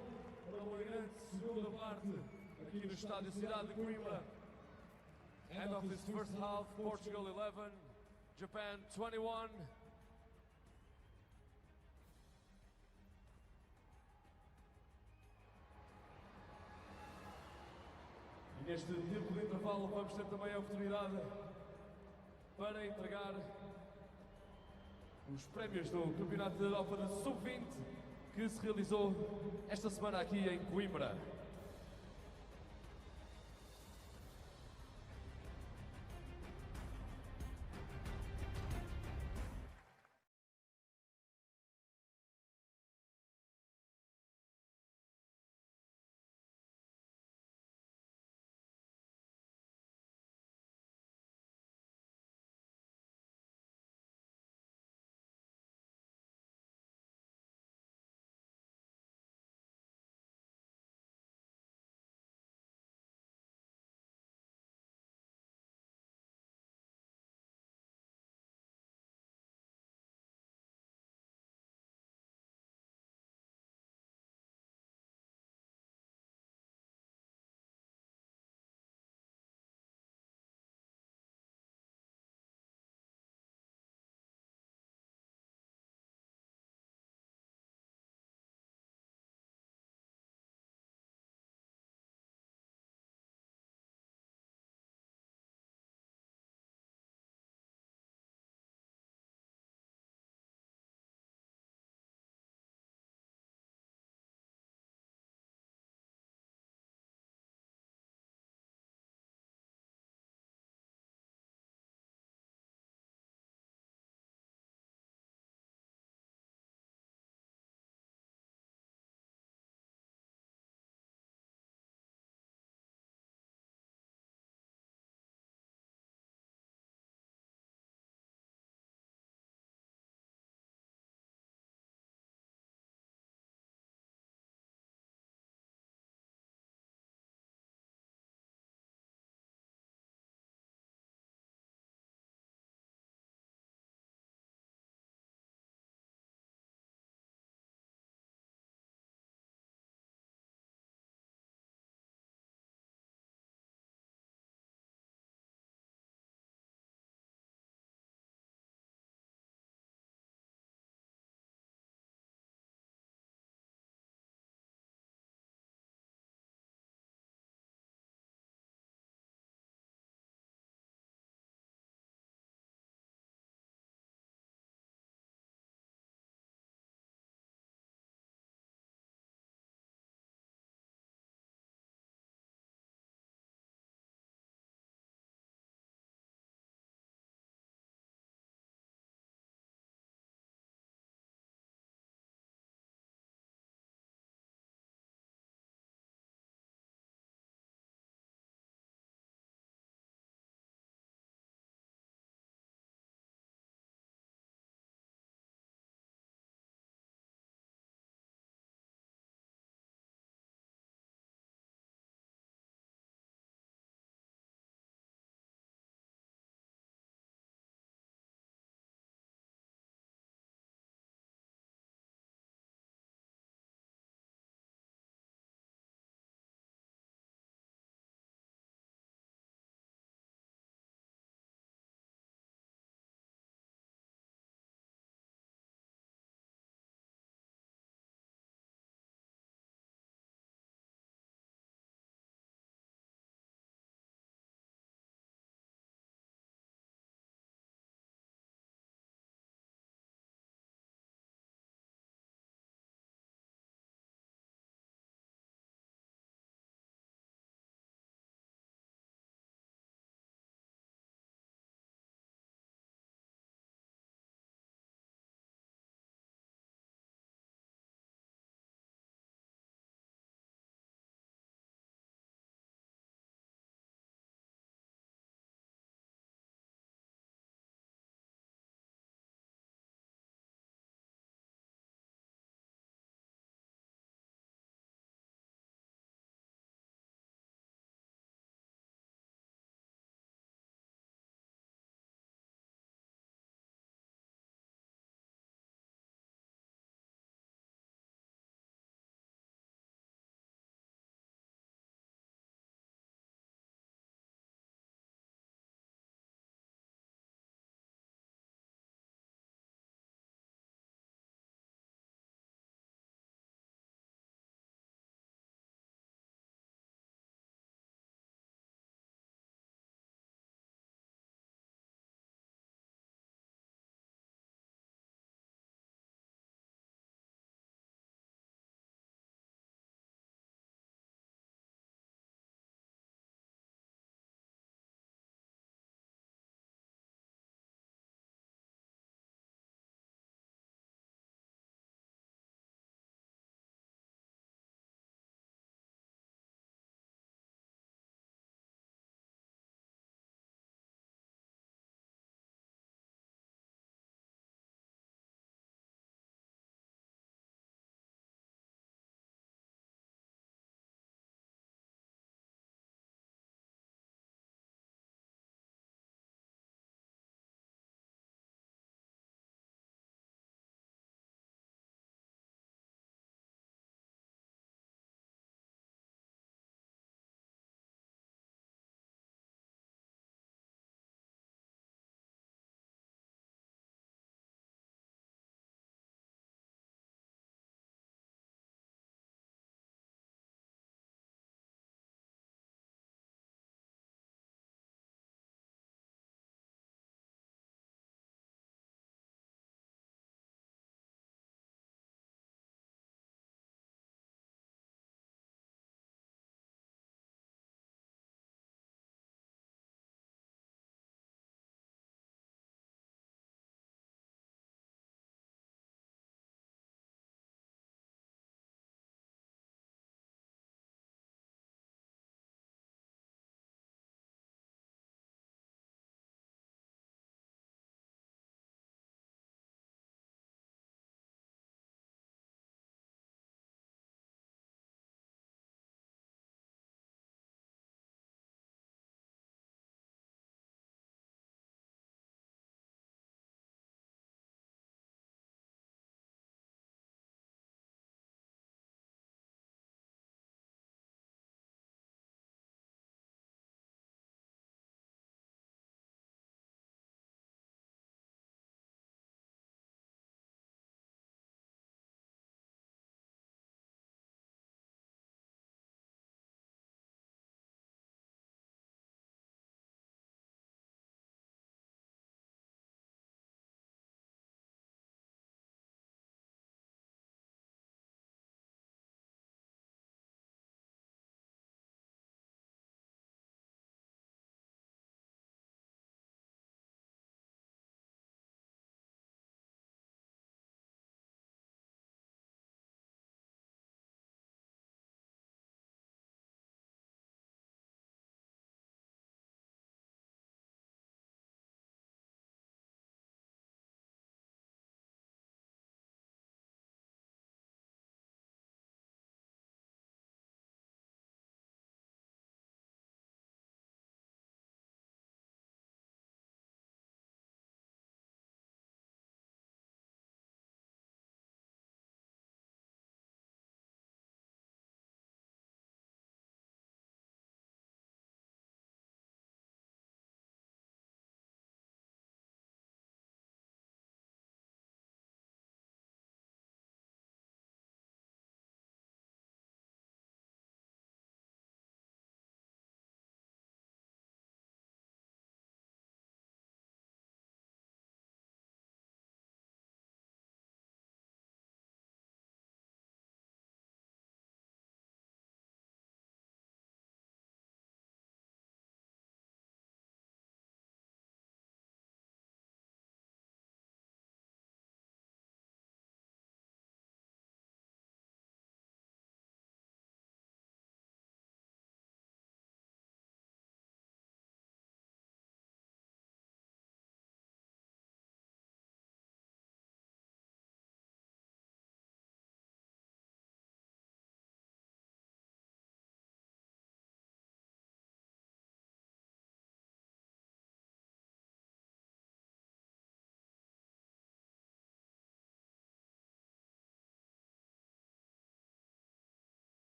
para uma grande segunda parte aqui no estádio Cidade de Coimbra. End of this first half, Portugal 11, Japan 21. neste tempo de intervalo vamos ter também a oportunidade para entregar os prémios do Campeonato da Europa de Sub-20 que se realizou esta semana aqui em Coimbra.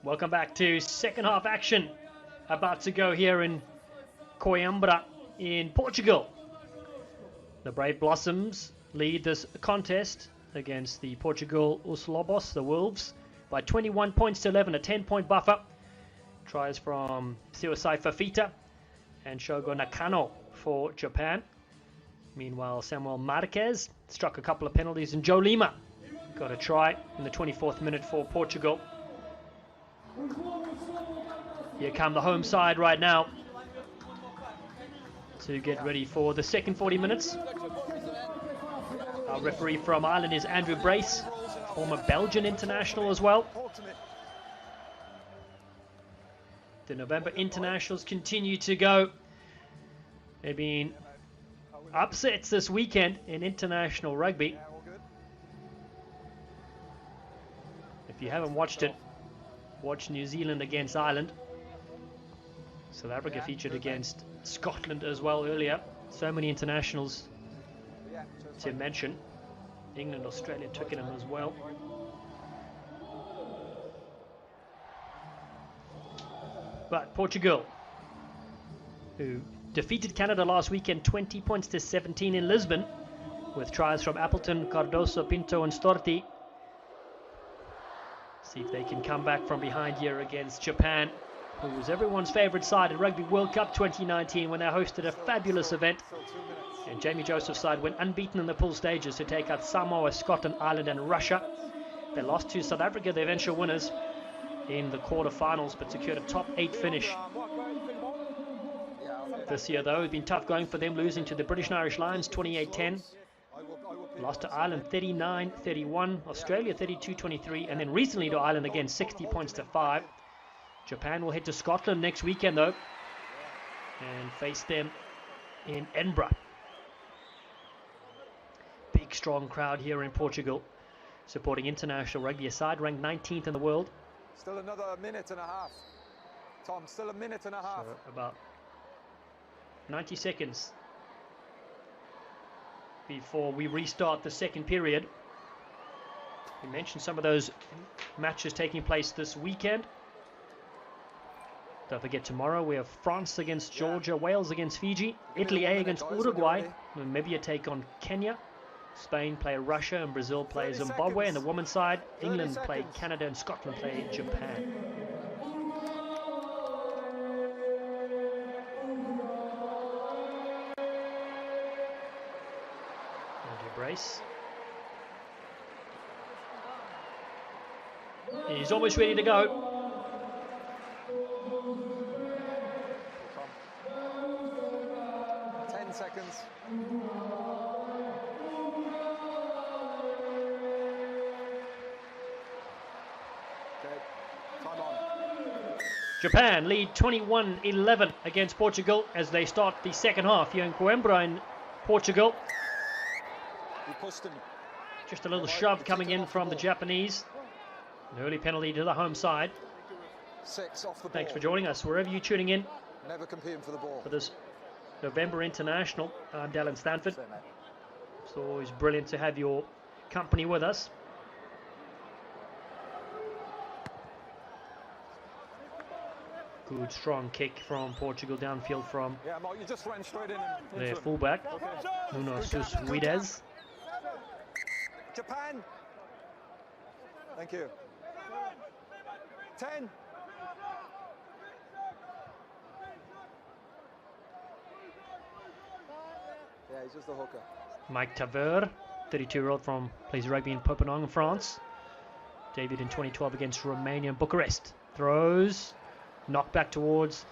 Welcome back to second half action. About to go here in Coimbra in Portugal. The Brave Blossoms lead this contest against the Portugal Os Lobos, the Wolves, by 21 points to 11, a 10-point buffer. Tries from Suicide Fafita and Shogo Nakano for Japan. Meanwhile, Samuel Marquez struck a couple of penalties, and Joe Lima got a try in the 24th minute for Portugal. Here come the home side right now to get ready for the second 40 minutes. Our referee from Ireland is Andrew Brace, former Belgian international as well. The November internationals continue to go. There have been upsets this weekend in international rugby. If you haven't watched it, watch New Zealand against Ireland. South Africa featured against Scotland as well earlier. So many internationals to mention. England, Australia, Twickenham as well. But Portugal, who defeated Canada last weekend 20 points to 17 in Lisbon, with tries from Appleton, Cardoso, Pinto and Storti. See if they can come back from behind here against Japan, who was everyone's favourite side at Rugby World Cup 2019 when they hosted a fabulous event. And Jamie Joseph's side went unbeaten in the pool stages to take out Samoa, Scotland, Ireland and Russia. They lost to South Africa, the eventual winners, in the quarterfinals, but secured a top 8 finish. This year though, it's been tough going for them, losing to the British and Irish Lions 28-10. Lost to Ireland 39-31, Australia 32-23, and then recently to Ireland again 60 points to 5. Japan will head to Scotland next weekend though and face them in Edinburgh. Big strong crowd here in Portugal supporting international rugby, a side ranked 19th in the world. Still another minute and a half. Tom, still a minute and a half. So about 90 seconds before we restart the second period. We mentioned some of those matches taking place this weekend. Don't forget, tomorrow we have France against Georgia, Wales against Fiji, Italy A against Uruguay, Namibia take on Kenya, Spain play Russia and Brazil play Zimbabwe, and the women's side, England play Canada and Scotland play Japan. Brace. He's almost ready to go. Seconds. Okay, time on. Japan lead 21-11 against Portugal as they start the second half here in Coimbra in Portugal. Just a little shove coming in from the Japanese. An early penalty to the home side. 6 off the ball. Thanks for joining us wherever you're tuning in. Never competing for the ball. For this November International. I'm Dallin Stanford. It's always brilliant to have your company with us. Good strong kick from Portugal downfield from Mark, you just ran straight in their fullback, Nuno Suides. Japan. Thank you. 10. Yeah, he's just a hooker. Mike Taver, 32-year-old from plays rugby in Poppenong, France. Debuted in 2012 against Romania and Bucharest. Throws, knocked back towards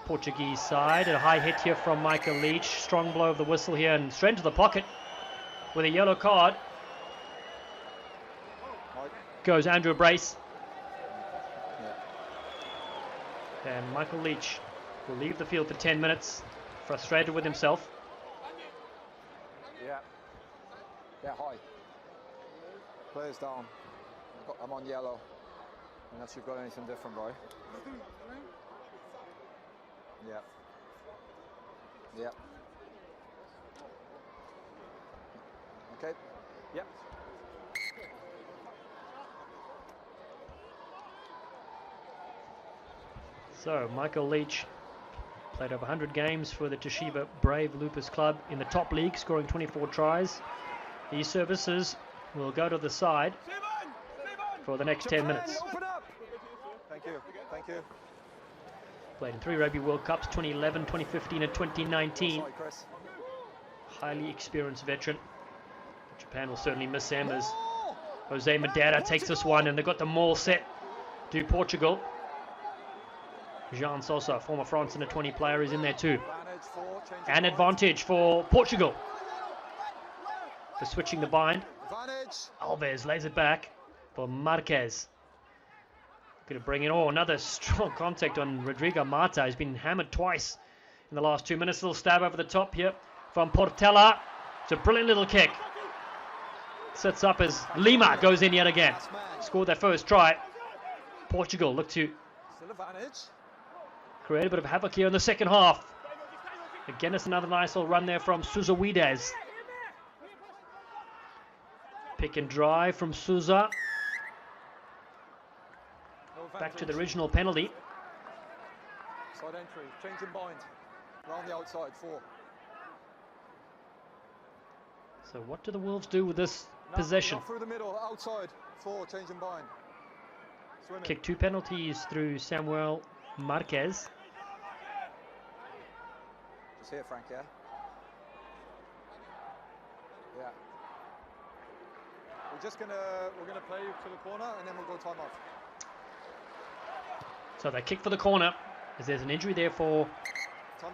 Portuguese side. A high hit here from Michael Leach. Strong blow of the whistle here and straight into the pocket with a yellow card. Goes Andrew Brace. And Michael Leach will leave the field for 10 minutes, frustrated with himself. Yeah, high. Players down. I'm on yellow. Unless you've got anything different, Roy. Yeah. Yeah. Okay. Yep. So Michael Leach played over 100 games for the Toshiba Brave Lupus Club in the top league, scoring 24 tries. These services will go to the side for the next 10 minutes. Open up. Thank you. Thank you. Played in 3 Rugby World Cups, 2011, 2015 and 2019. Sorry, Chris. Highly experienced veteran. Japan will certainly miss him as Jose Madeira takes this one, and they've got the maul set to Portugal. Jean Sosa, former France under 20 player, is in there too. An advantage for Portugal. For switching the bind. Alves lays it back for Marquez. Going to bring it on. Another strong contact on Rodrigo Mata. He's been hammered twice in the last 2 minutes. A little stab over the top here from Portela. It's a brilliant little kick. Sets up as Lima goes in yet again. Scored their first try. Portugal look to create a bit of havoc here in the second half. Again, it's another nice little run there from Sousa-Wides. Pick and drive from Sousa. Back to the original penalty. Side entry, change and bind. Round the outside, 4. So what do the Wolves do with this possession? Through the middle, outside, 4, change and bind. Swimming. Kick 2 penalties through Samuel Marquez. Just here, Frank, yeah? Yeah. We're gonna play to the corner and then we'll go time off. So they kick for the corner as there's an injury there for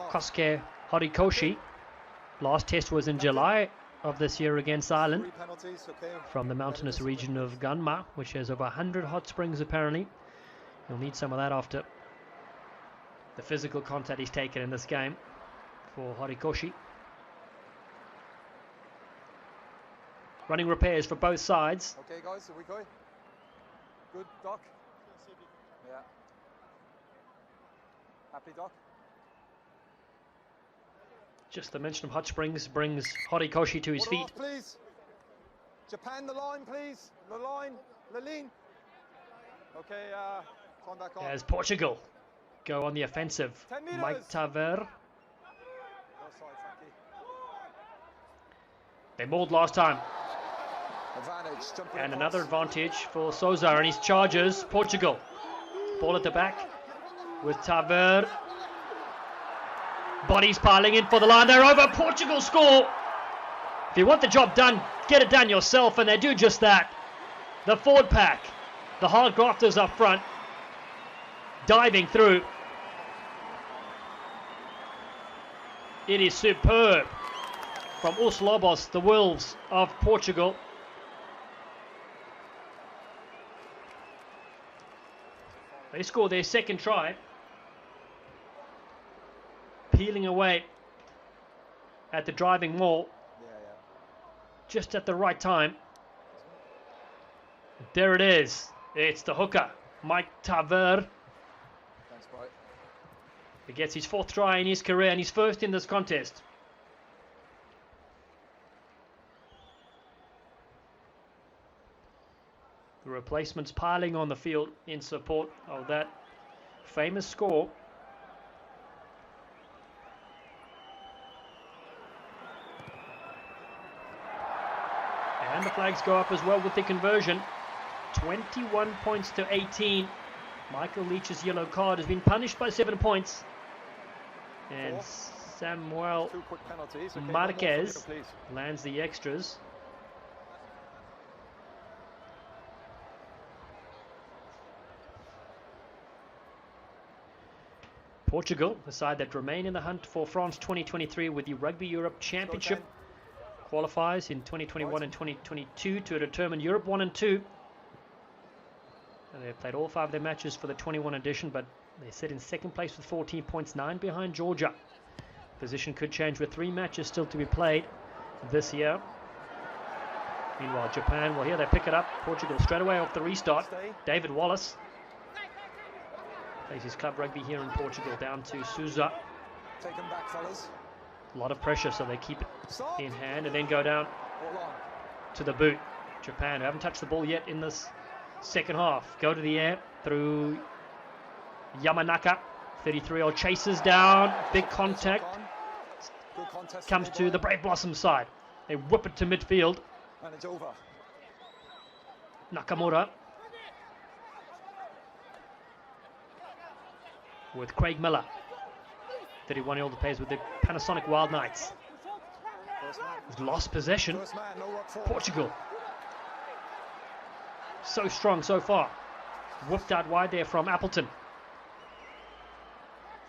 Kosuke Horikoshi. Last test was in July of this year against Ireland from the mountainous region of Gunma, which has over 100 hot springs apparently. He'll need some of that after the physical contact he's taken in this game for Horikoshi. Running repairs for both sides. Okay guys, are we going? Good, Doc? Yeah. Happy, Doc? Just the mention of hot springs brings Horikoshi to his feet. Off, please. Japan, the line, please. The line, Laline. Okay, time back on. As Portugal go on the offensive. Mike Taver. They mauled last time. And another advantage for Sousa and his chargers. Portugal. Ball at the back with Taver. Bodies piling in for the line. They're over. Portugal score. If you want the job done, get it done yourself, and they do just that. The forward pack, the hard grafters up front, diving through. It is superb from Os Lobos, the Wolves of Portugal. They scored their second try. Peeling away at the driving maul. Just at the right time. There it is. It's the hooker, Mike Taver. Thanks, bro. He gets his 4th try in his career and his first in this contest. The replacements piling on the field in support of that famous score. And the flags go up as well with the conversion. 21 points to 18. Michael Leach's yellow card has been punished by 7 points. And Samuel Marquez lands the extras. Portugal, the side that remain in the hunt for France 2023 with the Rugby Europe Championship. Qualifies in 2021 and 2022 to determine Europe 1 and 2. And they've played all 5 of their matches for the 21 edition, but they sit in 2nd place with 14 points, 9 behind Georgia. Position could change with 3 matches still to be played this year. Meanwhile, Japan, well, here they pick it up. Portugal straight away off the restart. David Wallace plays his club rugby here in Portugal, down to Sousa. Take him back, fellas. A lot of pressure, so they keep it in hand and then go down to the boot. Japan, who haven't touched the ball yet in this second half, go to the air through Yamanaka. 33-year-old chases down. Big contact. Good contest. Comes to the Brave Blossom side. They whip it to midfield. And it's over. Nakamura. With Craig Miller. 31-year-old who plays with the Panasonic Wild Knights. He's lost possession. Portugal. So strong so far. Whooped out wide there from Appleton.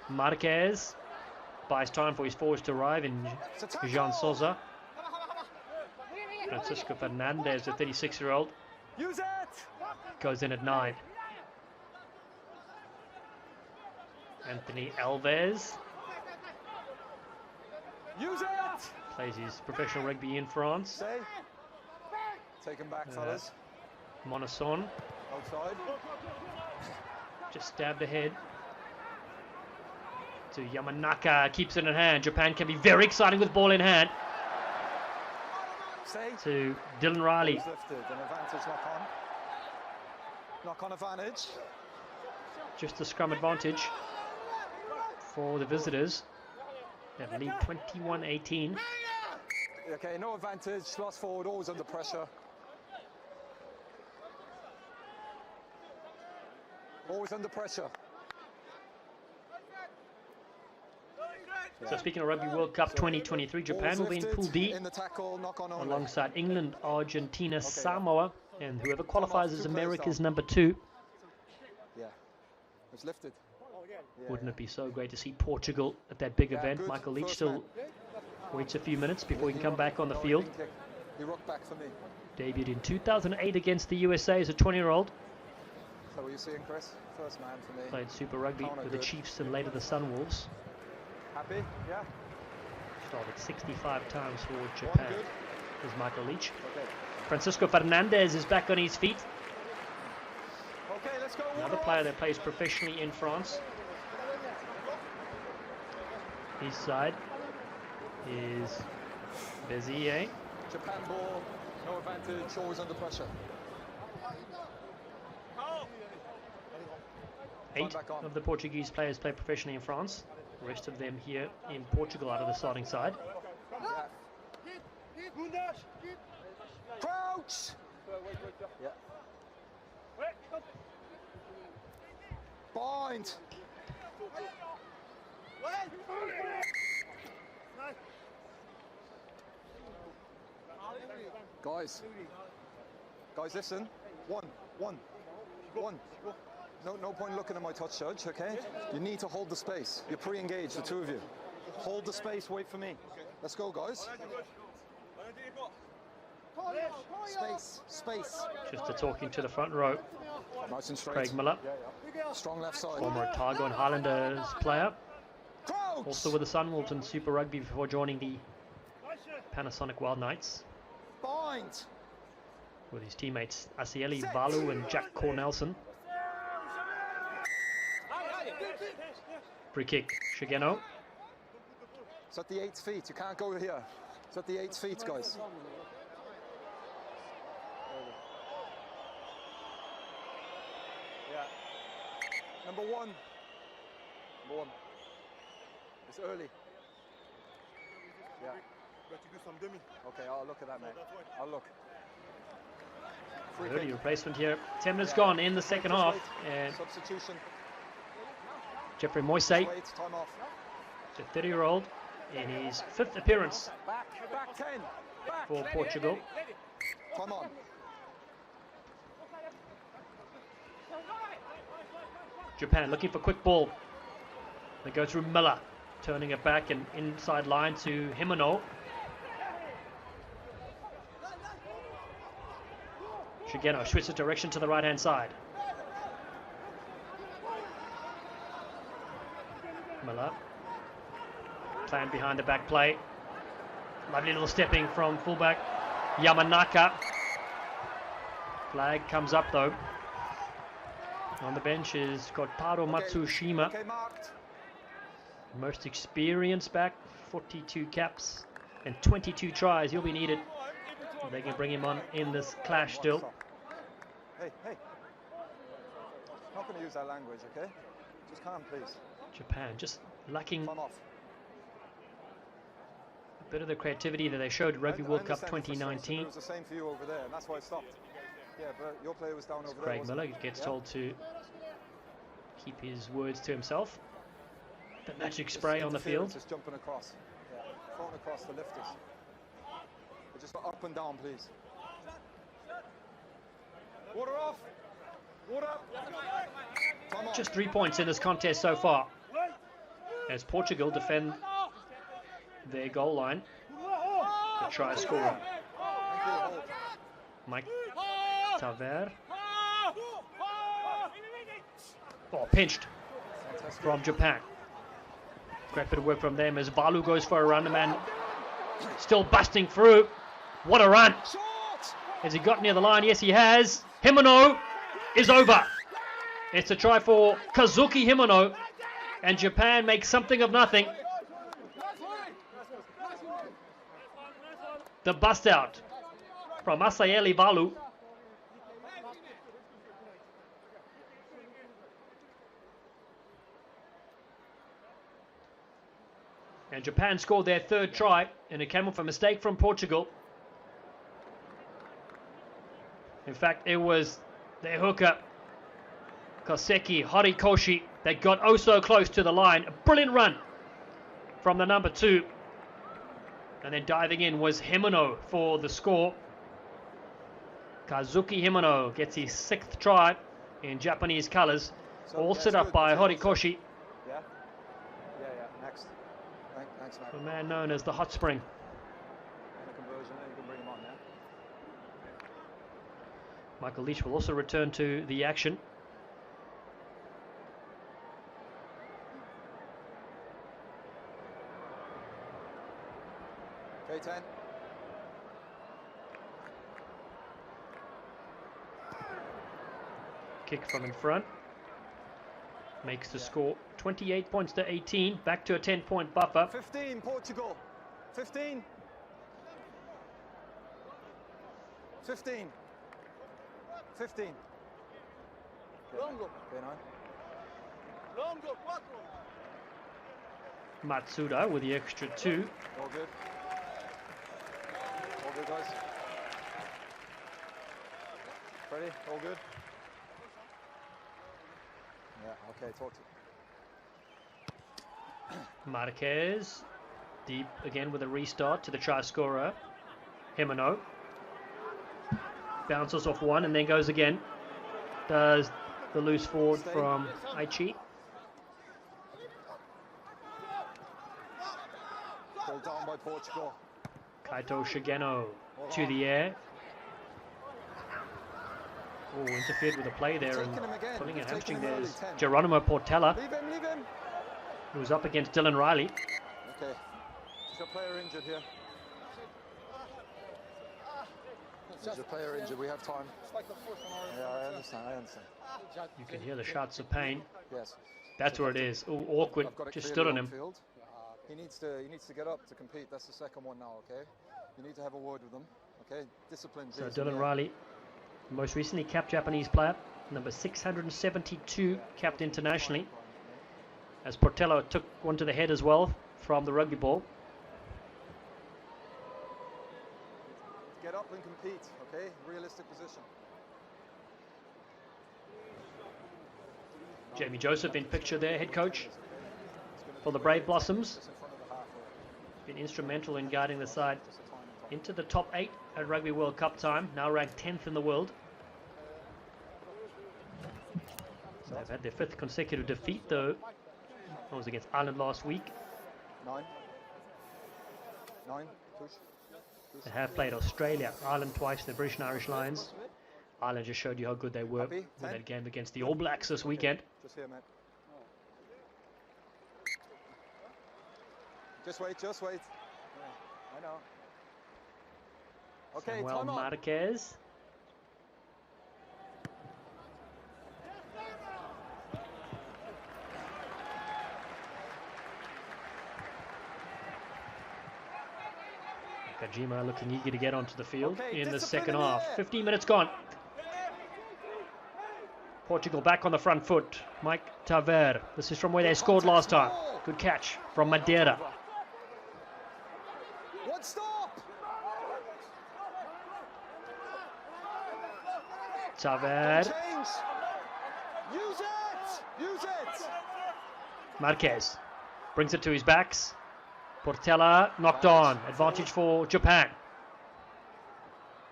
Marquez buys time for his forwards to arrive in Jean Souza. Francisco Fernandez, the 36-year-old, goes in at 9. Anthony Alves plays his professional rugby in France. Take him back, fellas. Monasson Outside. just stabbed ahead to Yamanaka, keeps it in hand. Japan can be very exciting with ball in hand. To Dylan Riley. Lifted, an advantage knock on advantage. Just a scrum advantage for the visitors. They lead 21-18. Okay, no advantage. Lost forward, always under pressure. Always under pressure. So speaking of Rugby World Cup 2023, Japan will be in Pool D alongside England, Argentina, Samoa, and whoever qualifies as America's number 2. Yeah, it's lifted. Wouldn't it be so great to see Portugal at that big event? Good. Michael Leach First still man. waits a few minutes before he can come back on the field. He rocked back for me. Debuted in 2008 against the USA as a 20-year-old. So what are you seeing, Chris? First man for me. Played Super Rugby Counter with the good. Chiefs and later the Sunwolves. Happy? Yeah. Started 65 times for Japan. good. Was Michael Leach. Okay. Francisco Fernandez is back on his feet. Okay, let's go. Another player that plays professionally in France. His side is Bezier. Japan ball, no advantage, always under pressure. 8 back on. of the Portuguese players play professionally in France. The rest of them here in Portugal out of the starting side. Crouch! Yeah. Bind! Guys, listen. One. No point looking at my touch, Judge, okay? You need to hold the space. You're pre-engaged, the two of you. Hold the space, wait for me. Let's go, guys. Space. Just a talking to the front row. Nice and straight. Craig Miller, Strong left side. former Otago and Highlanders player. Crouch! Also with the Sunwolves and Super Rugby before joining the Panasonic Wild Knights. Bind! With his teammates Asieli Valu and Jack Cornelson. Free kick, Shigeno. It's at the 8 feet. You can't go here. It's at the 8 feet, guys. Yeah. Number one. It's early. Yeah. Okay, I'll look at that, mate. I'll look. Free Early kick. replacement here. 10 minutes gone in the second half. And Substitution. Jeffrey Moise, Wait, time off. the 30-year-old, in his 5th appearance Back 10. Back. for Portugal. Come on. Japan looking for quick ball. They go through Miller, turning it back and inside line to Himeno. Shigeno switches direction to the right-hand side. Miller. Plan behind the back play. Lovely little stepping from fullback Yamanaka. Flag comes up though. On the bench is Kotaro Matsushima. Okay, marked. Most experienced back, 42 caps and 22 tries. He'll be needed. They can bring him on in this clash still. Hey. Not going to use that language, okay? Just calm, please. Japan just lacking Time off. a bit of the creativity that they showed at Rugby World Cup understand the frustration, 2019. It was the same for you over there, and that's why it stopped. Yeah, but your player was down over there. Craig wasn't Miller he? gets Yeah? told to keep his words to himself. The magic spray on the field. Just jumping across. Yeah, throwing across the lifters. But just up and down, please. Water off. Water up. Time on. Just 3 points in this contest so far, as Portugal defend their goal line. The try scorer, Mike Taver. Oh, pinched from Japan. Great bit of work from them as Balu goes for a run. The man still busting through. What a run! Has he got near the line? Yes, he has. Himano is over. It's a try for Kazuki Himano, and Japan makes something of nothing. The bust out from Asayeli Balu. And Japan scored their third try, and it came off a mistake from Portugal. In fact, it was their hooker, Koseki Horikoshi, that got oh so close to the line. A brilliant run from the number 2. And then diving in was Himano for the score. Kazuki Himano gets his 6th try in Japanese colours. All set up by Horikoshi. Yeah? Yeah, next. Thanks, Mike. A man known as the Hot Spring. And a conversion, and you can bring him on, yeah? Michael Leach will also return to the action. K10. Kick from in front. Makes the score 28 points to 18. Back to a 10-point buffer. 15, Portugal. 15. 15. 15. Longo. K9. Longo, 4. Matsuda with the extra 2. All good. All good, guys. Ready? All good? Yeah, okay, talk to Marquez. Deep again with a restart to the try scorer. Himano. Bounces off one and then goes again. Does the loose forward from Aichi. Pulled down by Portugal. Kaito Shigeno to the air. Oh, interfered with the play there and pulling a hamstring there is Geronimo Portela, Leave him. who was up against Dylan Riley. Okay. There's a player injured here. There's a player injured. We have time. Yeah, I understand. You can hear the shouts of pain. Yes. That's where it is. Oh, awkward. I've got it Just clearly stood on him. field. He needs to get up to compete. That's the second one now, okay? You need to have a word with them, okay? Discipline. So please. Dylan Riley, most recently capped Japanese player, number 672, capped internationally. As Portello took one to the head as well from the rugby ball. Get up and compete, okay? Realistic position. Jamie Joseph in picture there, head coach for the Brave Blossoms. Been instrumental in guiding the side into the top 8 at Rugby World Cup time, now ranked 10th in the world. They've had their 5th consecutive defeat though. That was against Ireland last week. 9. Push. They have played Australia, Ireland twice, the British and Irish Lions. Ireland just showed you how good they were Happy? in 10. that game against the All Blacks this weekend. Just here, mate. Just wait. Yeah, I know. Okay, Samuel time on. Marquez. Kajima looking eager to get onto the field Okay, in the discipline second in the half. air. 15 minutes gone. Portugal back on the front foot. Mike Taver. This is from where they scored last time. Good catch from Madeira. One stop. Taver. Change. Use it. Use it. Marquez brings it to his backs. Portela knocked on. Advantage for Japan.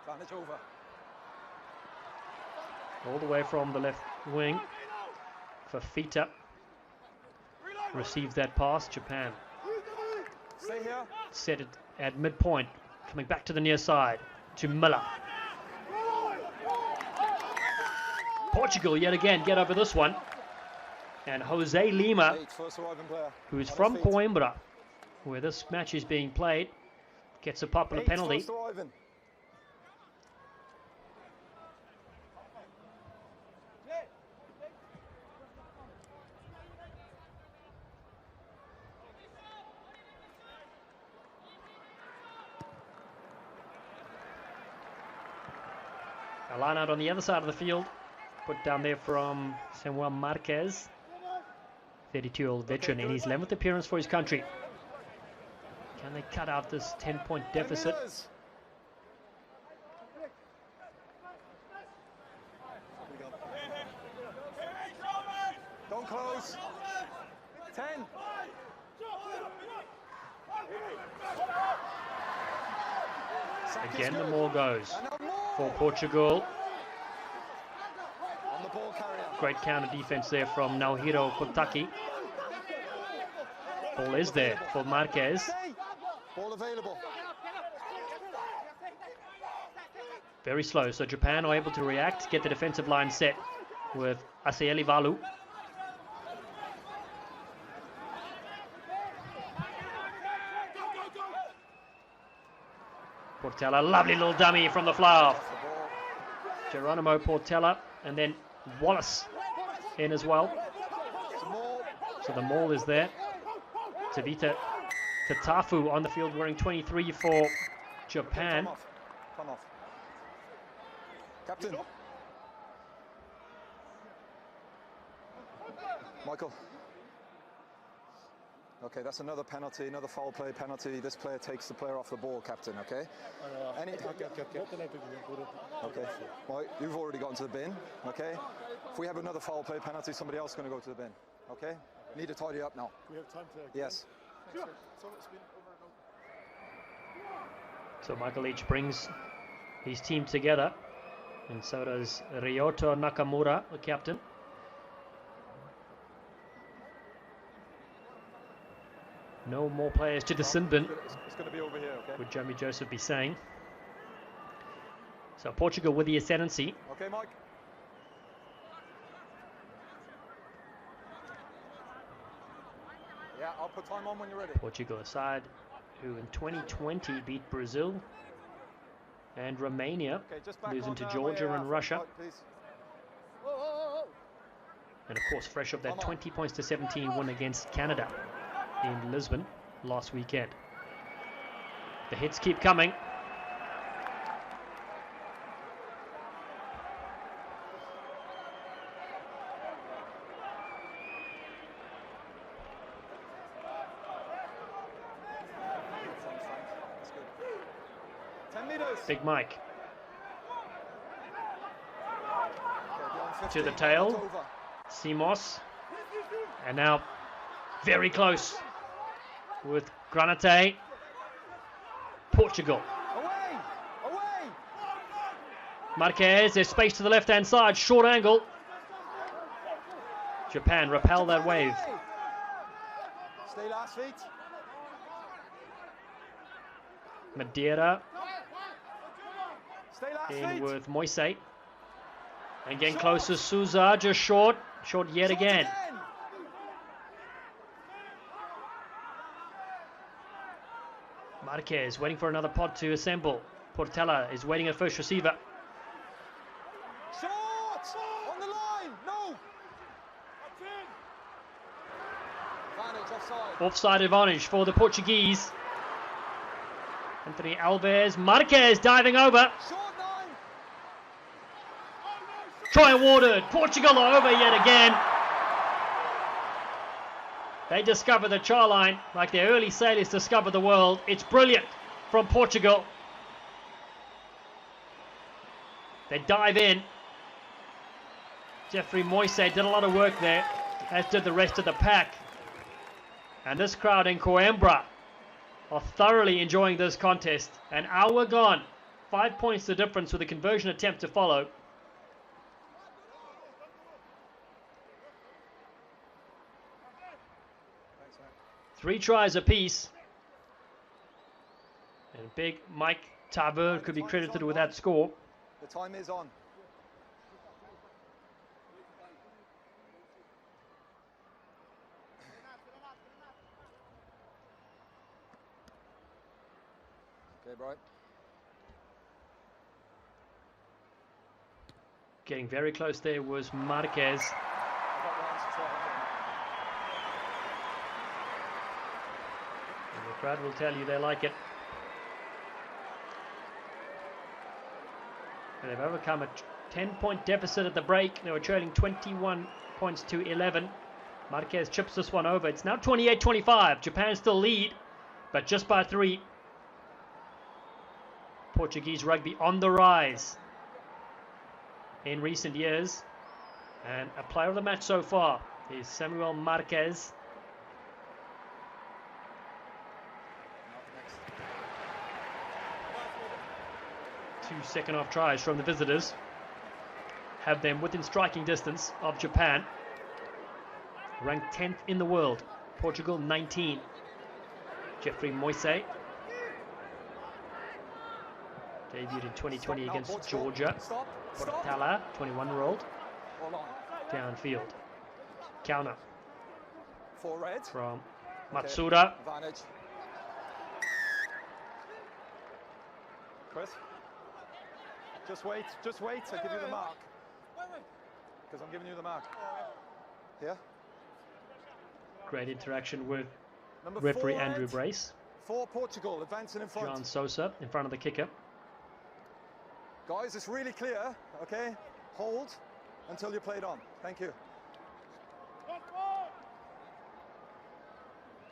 Advantage over. All the way from the left wing. Fafita receives that pass. Japan Stay here. set it at midpoint. Coming back to the near side to Miller. Portugal yet again get over this one. And Jose Lima, First arriving player. who is from Coimbra, where this match is being played, gets a popular penalty. First arriving. A line out on the other side of the field. Put down there from Samuel Marquez. 32-year-old veteran in his 11th appearance for his country. Can they cut out this 10-point deficit? Don't close. 10. Again, the more goes for Portugal. On the ball carrier. Great counter defense there from Naohiro Kotaki. Ball is there for Marquez. Ball available. Very slow, so Japan are able to react, get the defensive line set with Asaeli Valu. Portela, lovely little dummy from the fly-off. Geronimo Portela, and then Wallace in as well. So the maul is there. Tavita Tatafu on the field wearing 23 for Japan. Come off. Captain. Michael. Okay, that's another penalty, another foul play penalty. This player takes the player off the ball, Captain, okay? Okay. Well, you've already gotten to the bin, okay? If we have another foul play penalty, somebody else is going to go to the bin, okay? Need to tidy up now. We have time to... Yes. So Michael Leach brings his team together, and so does Ryoto Nakamura, the captain. No more players to the sin bin, It's going to be over here, okay? would Jamie Joseph be saying. So Portugal with the ascendancy. Okay, Mike. Yeah, I'll put time on when you're ready. Portugal, a side who in 2020 beat Brazil and Romania, Okay, just back losing on, to Georgia where you and are. Russia. Right, please. And of course, fresh of that 20 points to 17 win against Canada in Lisbon last weekend. The hits keep coming. That's good. 10 meters. Big Mike Okay, beyond 50. to the tail. It's over. Simos. And now very close with Granate. Portugal. Away! Away! Marquez, there's space to the left-hand side, short angle. Japan repel that wave. Stay last feet. Madeira Stay last in feet. with Moise. And getting closer, Souza, just short yet again. Marquez waiting for another pod to assemble. Portela is waiting at first receiver. Short! On the line! No! Advantage offside. Offside advantage for the Portuguese. Anthony Alves, Marquez diving over. Short 9! Try awarded. Portugal are over yet again. They discover the char line like the early sailors discovered the world. It's brilliant from Portugal. They dive in. Jeffrey Moise did a lot of work there, as did the rest of the pack. And this crowd in Coimbra are thoroughly enjoying this contest. An hour gone. 5 points the difference with a conversion attempt to follow. Three tries apiece. And big Mike Tabur could be credited with that score. The time is on. Okay, Bright. Getting very close there was Marquez. And the crowd will tell you they like it. And they've overcome a 10-point deficit at the break. They were trailing 21 points to 11. Marquez chips this one over. It's now 28-25. Japan still lead, but just by 3. Portuguese rugby on the rise in recent years. And a player of the match so far is Samuel Marquez. Two second-half tries from the visitors have them within striking distance of Japan. Ranked 10th in the world. Portugal 19. Jeffrey Moise debuted in 2020 against Georgia. Portala, 21-year-old. Downfield. Counter from Matsuda. Chris, just wait, I'll give you the mark. Because I'm giving you the mark. Here. Great interaction with Number referee 4, Andrew Brace. For Portugal, advancing in front. John Sosa in front of the kicker. Guys, it's really clear, okay? Hold until you're played on. Thank you.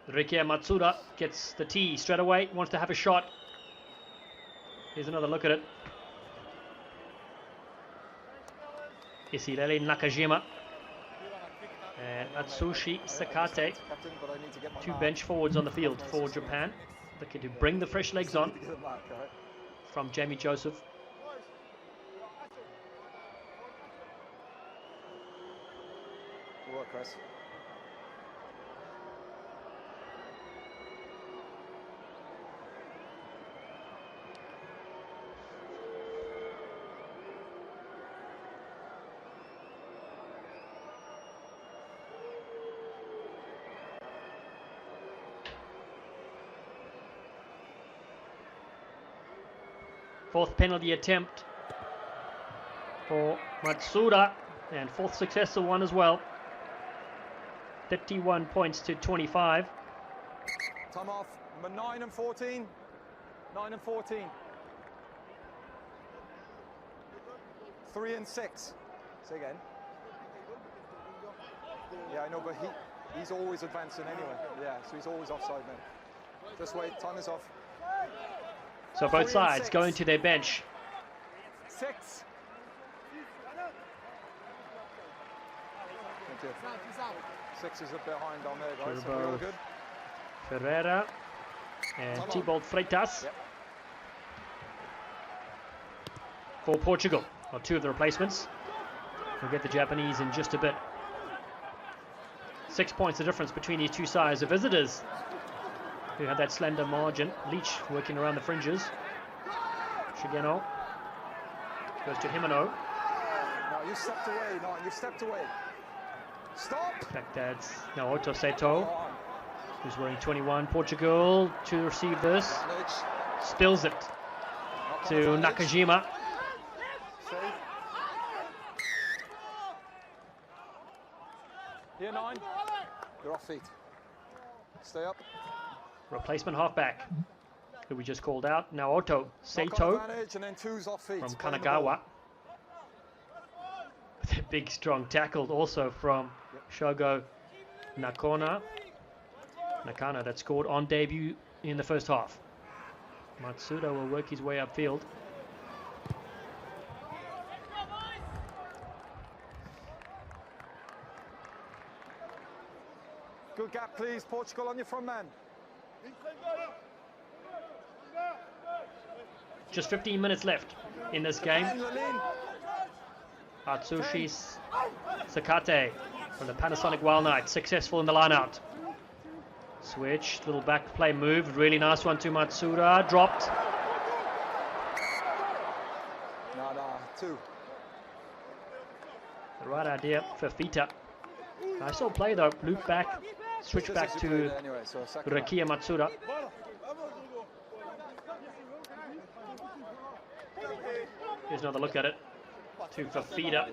Rikia Matsuda gets the tee straight away, wants to have a shot. Here's another look at it. Isirele Nakajima and Atsushi Sakate, two bench forwards on the field for Japan, looking to bring the fresh legs on from Jamie Joseph. Good work, Chris. Fourth penalty attempt for Matsuda, and fourth successful one as well. 31 points to 25. Time off. Number 9 and 14. 9 and 14. 3 and 6. Say again. Yeah, I know, but he's always advancing anyway. Yeah, so he's always offside now. Just wait. Time is off. So both sides going to their bench. 6. Thank you. 6 is a bit behind on there, guys. So we're all good. Ferreira and Thibault Freitas for Portugal. Well, two of the replacements. We'll get the Japanese in just a bit. 6 points the difference between these two sides. The visitors, who had that slender margin. Leach working around the fringes. Shigeno goes to Himeno. No, you stepped away. No, you stepped away. Stop! In fact, that's Naoto Seto, who's wearing 21. Portugal to receive this. Spills it to Nakajima. Here, 9. You're off feet. Stay up. Replacement halfback, who we just called out. Naoto Seto and then 2's off feet. from Kanagawa. big strong tackle also from Shogo Nakano, that scored on debut in the first half. Matsuda will work his way upfield. Good gap, please. Portugal on your front man. Just 15 minutes left in this game. Atsushi Sakate from the Panasonic Wild Knights, successful in the line-out. Switch, little back play move, really nice one to Matsuda, dropped. Two. The right idea for Fita. Nice little play though, loop back, switch back to Rekia Matsuda. Here's another look at it. To Fafita.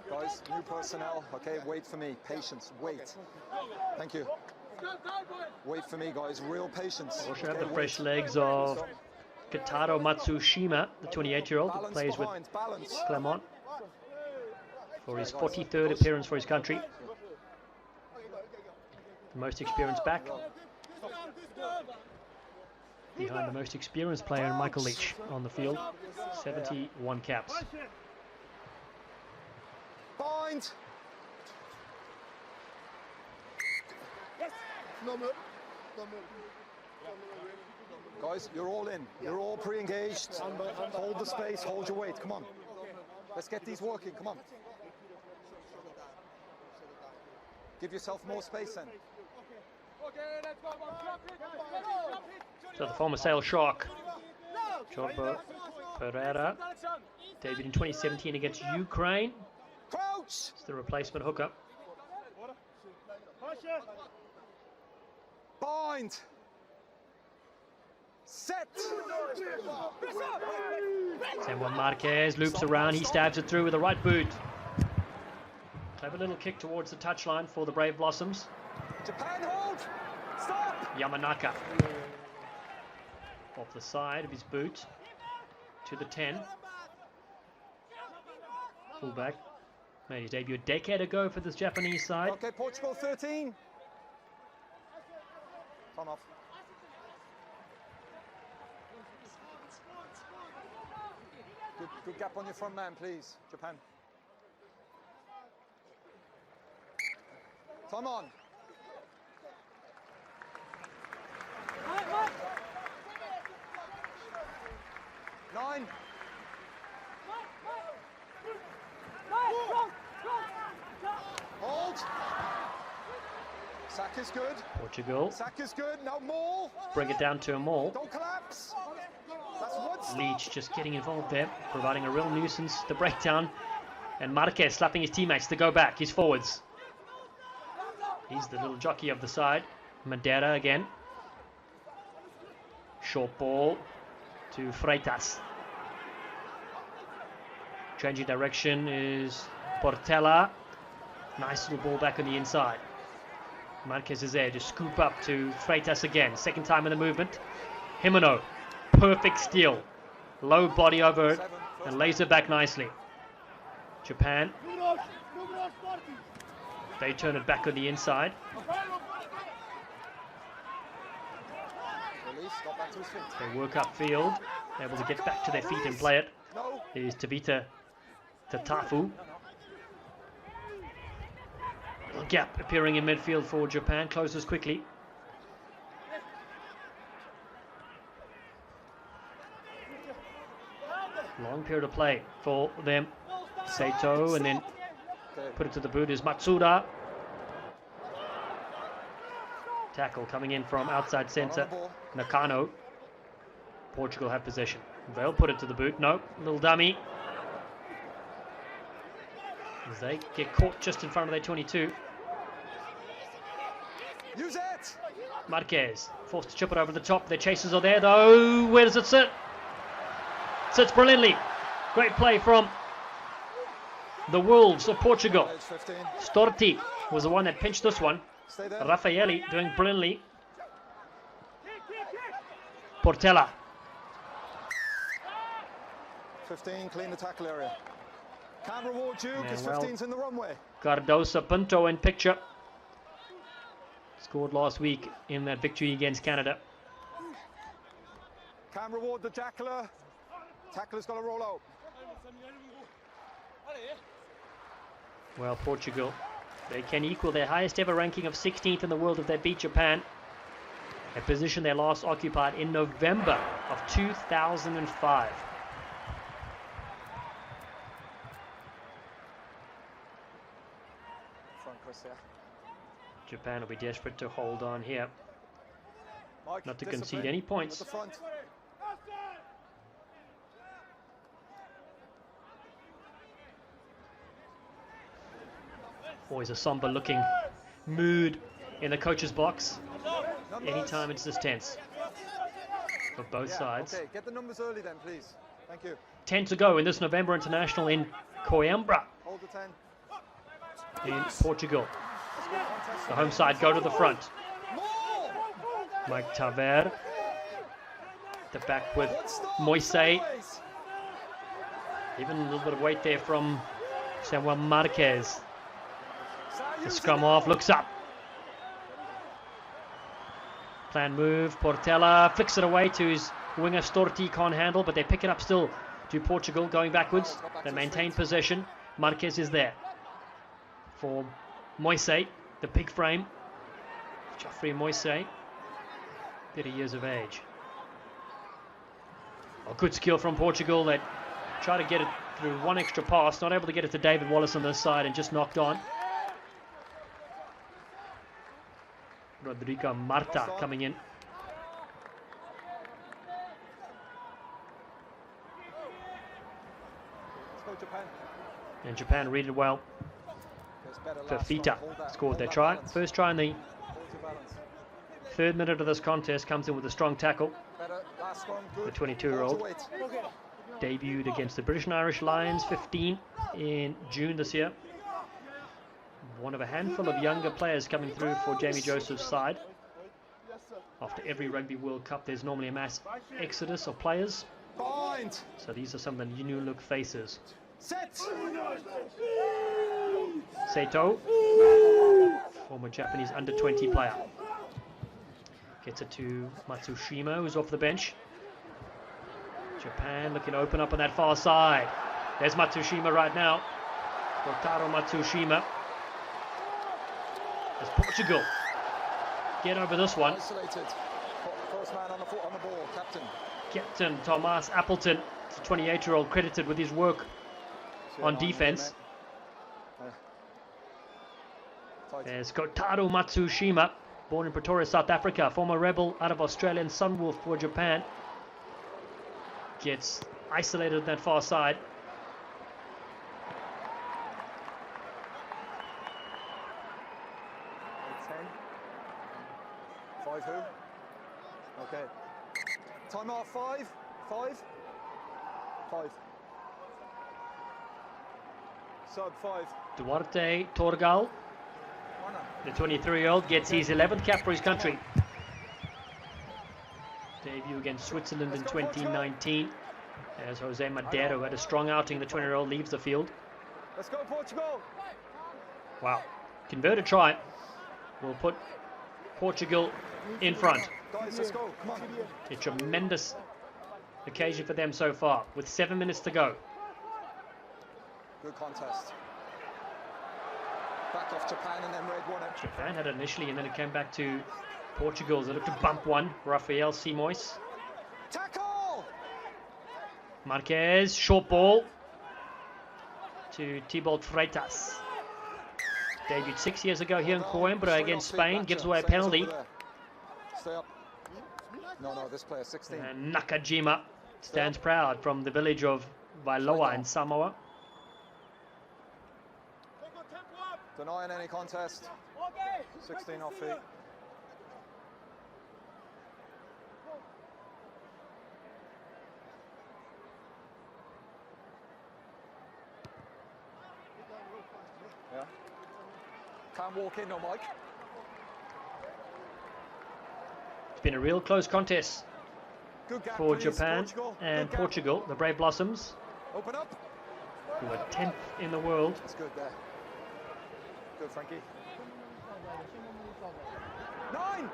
Guys, new personnel. Okay, wait for me. Patience. Wait. Thank you. Wait for me, guys. Real patience. Also have the fresh legs of Kitaro Matsushima, the 28-year-old who plays with Clermont for his 43rd appearance for his country. The most experienced back. Behind the most experienced player, Michael Leach, on the field. 71 caps. Bind. Guys, you're all in. You're all pre-engaged. Hold the space, hold your weight. Come on. Let's get these working. Come on. Give yourself more space then. So the former Sale Shark, Jorbo Pereira, debuted in 2017 against Ukraine. It's the replacement hooker. Bind. Set. Samuel Marquez loops around, he stabs it through with the right boot. Clever little kick towards the touchline for the Brave Blossoms. Japan hold. Stop. Yamanaka. Off the side of his boot to the 10. Fullback. Made his debut a decade ago for this Japanese side. Okay, Portugal 13. Time off. Good gap on your front man, please, Japan. Time on. Nine. Hold. Sack is good. Portugal. Sack is good. Now maul. Bring it down to a maul. Don't collapse. That's one stop. Leach just getting involved there, providing a real nuisance. The breakdown. And Marquez slapping his teammates to go back, his forwards. He's the little jockey of the side. Madeira again. Short ball to Freitas. Changing direction is Portela. Nice little ball back on the inside. Marquez is there to scoop up to Freitas again. Second time in the movement. Himeno. Perfect steal. Low body over it and lays it back nicely. Japan. They turn it back on the inside. They work upfield. Able to get back to their feet and play it. Here's Tavita Tatafu. Gap appearing in midfield for Japan. Closes quickly. Long period of play for them. Saito, and then put it to the boot is Matsuda. Tackle coming in from outside centre. Nakano. Portugal have possession. They'll put it to the boot. No, little dummy. As they get caught just in front of their 22. Use it. Marquez forced to chip it over the top. Their chasers are there though. Where does it sit? Sits brilliantly. Great play from the Wolves of Portugal. Storti was the one that pinched this one. Raffaelli doing brilliantly. Portela. 15, clean the tackle area. Can't reward you because well, 15's in the runway. Cardoso Pinto in picture. Scored last week in that victory against Canada. Can't reward the tackler. Tackler's got to roll out. Well, Portugal, they can equal their highest ever ranking of 16th in the world if they beat Japan, a position they last occupied in November of 2005. Front, Chris, yeah. Japan will be desperate to hold on here, Mike, not to discipline concede any points. at the front. Always a somber looking mood in the coach's box. Anytime it's this tense for both sides. Okay, get the numbers early then, please. Thank you. 10 to go in this November international in Coimbra Hold the 10. in Portugal. The home side go to the front. Mike Taver. The back with Moise. Even a little bit of weight there from Samuel Marquez. The scrum off, looks up. Plan move, Portela flicks it away to his winger Storti, can't handle, but they pick it up still to Portugal, going backwards. They maintain possession. Marquez is there for Moise, the big frame. Geoffrey Moise, 30 years of age. A good skill from Portugal. They try to get it through one extra pass, not able to get it to David Wallace on this side and just knocked on. Rodrigo Marta coming in. Let's go, Japan. And Japan read it well. Fafita scored their try. First try in the third minute of this contest, comes in with a strong tackle. The 22-year-old debuted against the British and Irish Lions 15 in June this year. One of a handful of younger players coming through for Jamie Joseph's side. After every Rugby World Cup, there's normally a mass exodus of players. So these are some of the new look faces. Seito, former Japanese under-20 player. Gets it to Matsushima, who's off the bench. Japan looking to open up on that far side. There's Matsushima right now. Kotaro Matsushima. As Portugal get over this one. Isolated. First man on the ball, captain. Captain Thomas Appleton, the 28-year-old, credited with his work on defense. There's Kotaro Matsushima, born in Pretoria, South Africa, former rebel out of Australian Sunwolf for Japan. Gets isolated on that far side. Who? Okay. Time off. 5. Sub 5. Duarte Torgal, the 23-year-old, gets his 11th cap for his country. Debut against Switzerland in 2019. As Jose Madero had a strong outing, the 20-year-old leaves the field. Let's go, Portugal. Wow. Converted try will put Portugal in front. Guys, let's go. Come on. A tremendous occasion for them so far, with 7 minutes to go. Good contest. Back off Japan and then Red won it. Japan had it initially, and then it came back to Portugal. They looked to bump one. Rafael Simois. Tackle! Marquez, short ball to Thibault Freitas. Debuted 6 years ago here in Coimbra against Spain, gives away a penalty. Stay up. No, this player 16. And Nakajima stands proud from the village of Wailoa in Samoa. Denying any contest. 16 off feet. Yeah. Can't walk in, no, Mike. It's been a real close contest Good gap, for please. Japan and Good gap. Portugal, the Brave Blossoms. Open up. who are 10th in the world. That's good there. Good, Frankie. 9!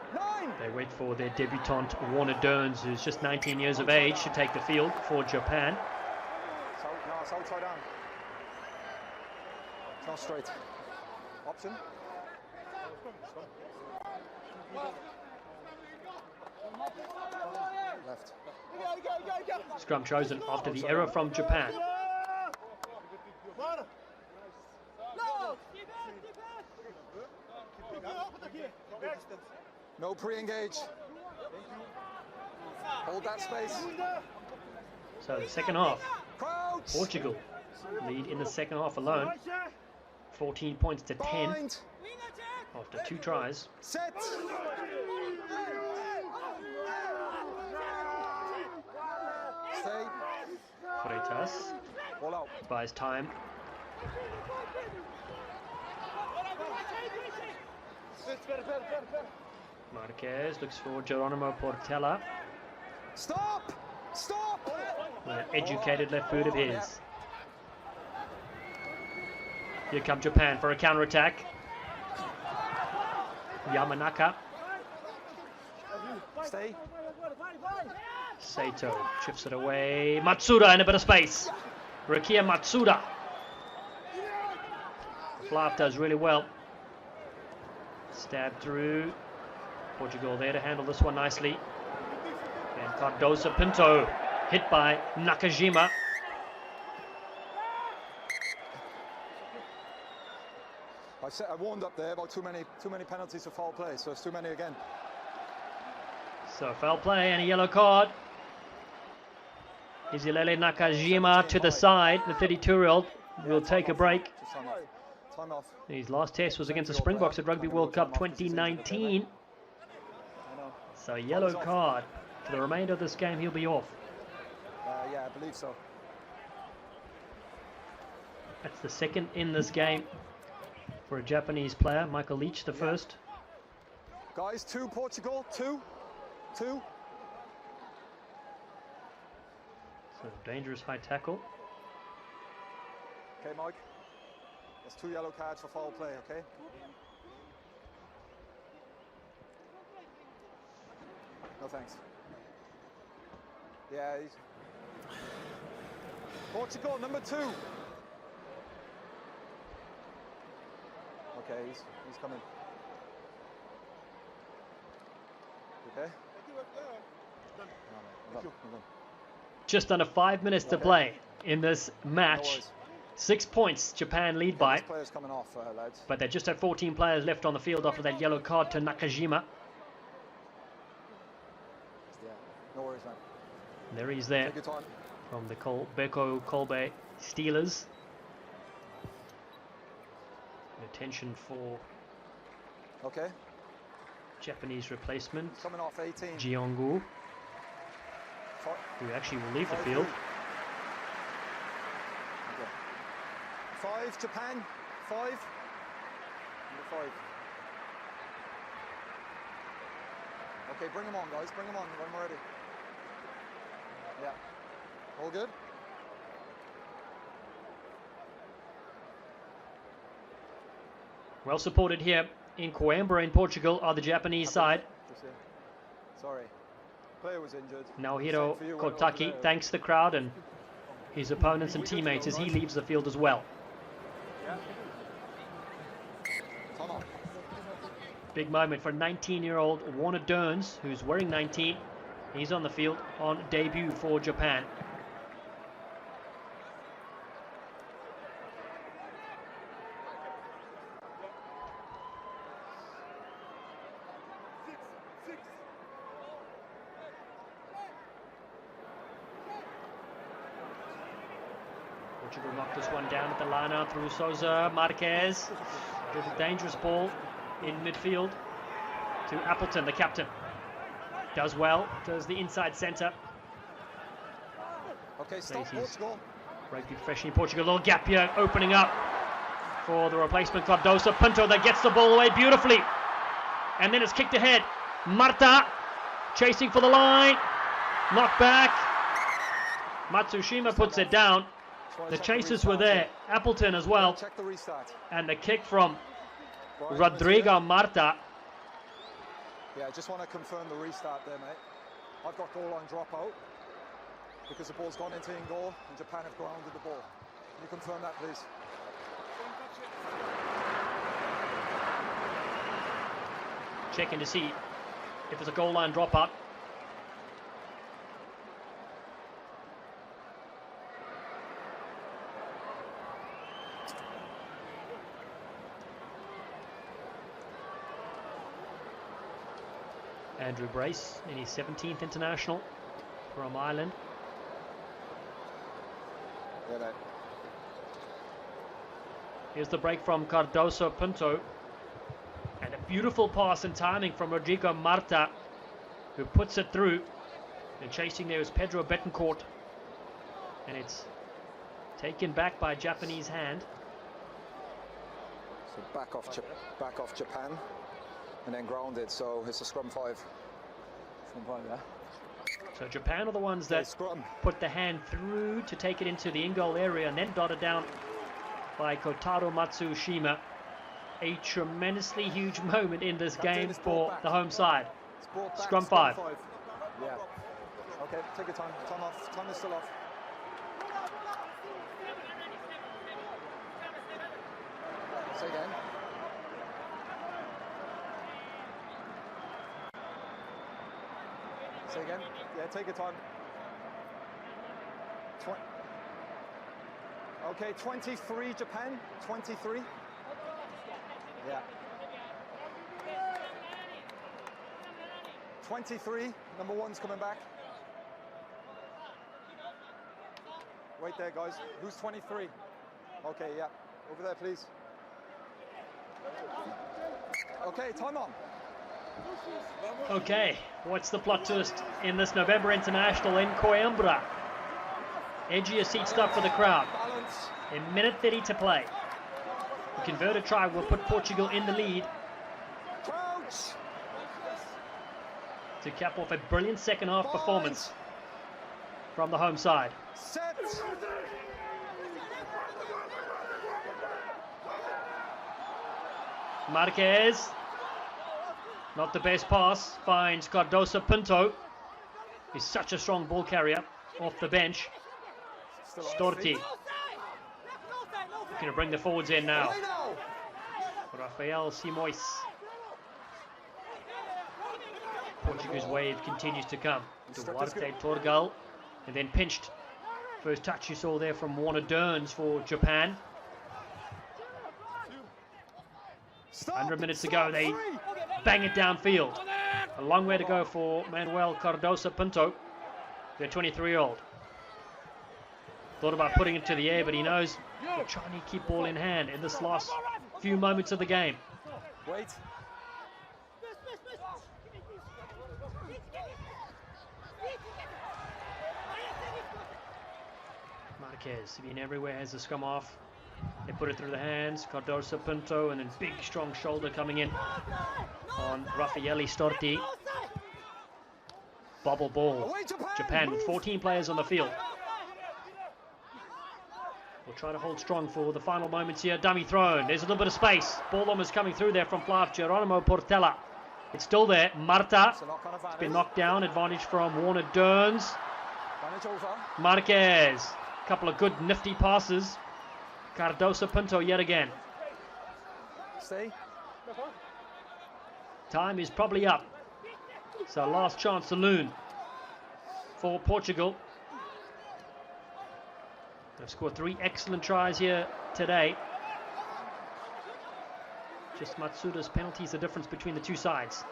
They wait for their debutant Warner Derns, who's just 19 years of age, to take the field for Japan. So, no, it's outside down. It's not straight. Option. Left. Scrum chosen after the error from Japan. No pre-engage. Hold that space. So the second half, Crouch. Portugal lead in the second half alone. 14 points to 10 Bind. after 2 tries. Set. Stay. Freitas All out. buys time. Marquez looks for Geronimo Portela. Stop. Stop. An educated left foot of his. Here come Japan for a counter-attack. Yamanaka. Stay. Sato chips it away. Matsuda in a bit of space. Rukia Matsuda. Flav does really well. Stab through. Portugal there to handle this one nicely. And Cardoso Pinto hit by Nakajima. I warned up there about too many penalties for foul play, so it's too many again. So foul play and a yellow card. Izilele Nakajima to the side. The 32-year-old will take a break. Time off. Time off. His last test was against the Springboks at Rugby World Cup 2019. I know. So yellow card. For the remainder of this game, he'll be off. Yeah, I believe so. That's the second in this game for a Japanese player. Michael Leach, the first. Guys, 2 Portugal, 2. So dangerous high tackle. Okay, Mike. That's 2 yellow cards for foul play, okay? No thanks. Yeah, he's... Portugal, number 2. Okay, he's coming. Okay? No, done. Just under 5 minutes to play in this match. 6 points Japan lead by. This player's coming off, lads. But they just had 14 players left on the field after that yellow card to Nakajima. Yeah, no worries, man. There he's there Take your time. from the Beko Kolbe Steelers. Attention for Okay. Japanese replacement Coming off 18. Jiongu, who actually will leave the field. Okay. 5, Japan. 5. Number 5. Okay, bring them on, guys. Bring them on when we're ready. Yeah. All good? Well supported here in Coimbra in Portugal are the Japanese side. Sorry. Player was injured. Naohiro Same for you, Kotaki thanks the crowd and his opponents and teammates as he leaves the field as well. Yeah. Come on. Big moment for 19-year-old Warner Derns, who's wearing 19. He's on the field on debut for Japan. Portugal knocked this one down at the line out through Sousa. Marquez did a dangerous ball in midfield to Appleton, the captain. Does well, does the inside centre. Okay, stop Portugal. Rugby professional in Portugal, a little gap here opening up for the replacement Cardoso. Pinto that gets the ball away beautifully. And then it's kicked ahead. Marta chasing for the line. Knocked back. Matsushima puts it down. The chasers were there, Appleton as well, Check the restart. and the kick from Brian, Rodrigo Marta. Yeah, I just want to confirm the restart there, mate. I've got goal line dropout because the ball's gone into in goal and Japan have grounded the ball. Can you confirm that, please? Checking to see if there's a goal line dropout. Andrew Brace in his 17th international from Ireland. Yeah, mate. Here's the break from Cardoso Pinto. And a beautiful pass and timing from Rodrigo Marta, who puts it through. And chasing there is Pedro Betancourt. And it's taken back by Japanese hand. So back off Japan, and then grounded. So it's a scrum 5. Scrum 5, yeah. So Japan are the ones that put the hand through to take it into the in-goal area and then dotted down by Kotaro Matsushima. A tremendously huge moment in this game for the home side. Scrum 5. Yeah. Okay, take your time. Time off. Time is still off. Say again. Say again. Yeah, take your time. Okay, 23 Japan. 23. Yeah. 23. Number 1's coming back. Wait there, guys. Who's 23? Okay, yeah. Over there, please. Okay, time on. Okay, what's the plot twist in this November International in Coimbra? Edgier seat stuff for the crowd. A minute 30 to play. The converted try will put Portugal in the lead to cap off a brilliant second half performance from the home side. Set. Marquez, not the best pass, finds Cardoso Pinto. He's such a strong ball carrier off the bench. Storti going to bring the forwards in now. Rafael Simões. Portugal's wave continues to come. Duarte Torgal, and then pinched. First touch you saw there from Warner Dearns for Japan. 100 minutes to go, they bang it downfield. A long way to go for Manuel Cardoso Pinto, the 23-year-old. Thought about putting it to the air, but he knows they're trying to keep ball in hand in this last few moments of the game. Wait. Marquez been everywhere, has the scrum off. They put it through the hands, Cardoso Pinto, and then big strong shoulder coming in on Raffaele Storti. Bobble ball. Japan with 14 players on the field. We'll try to hold strong for the final moments here. Dummy thrown. There's a little bit of space. Ball almost coming through there from Flav Geronimo Portela. It's still there. Marta. It's been knocked down. Advantage from Warner Dearns. Marquez. A couple of good nifty passes. Cardoso Pinto yet again. Stay. Time is probably up. So last chance saloon for Portugal. They've scored 3 excellent tries here today. Just Matsuda's penalties, the difference between the two sides.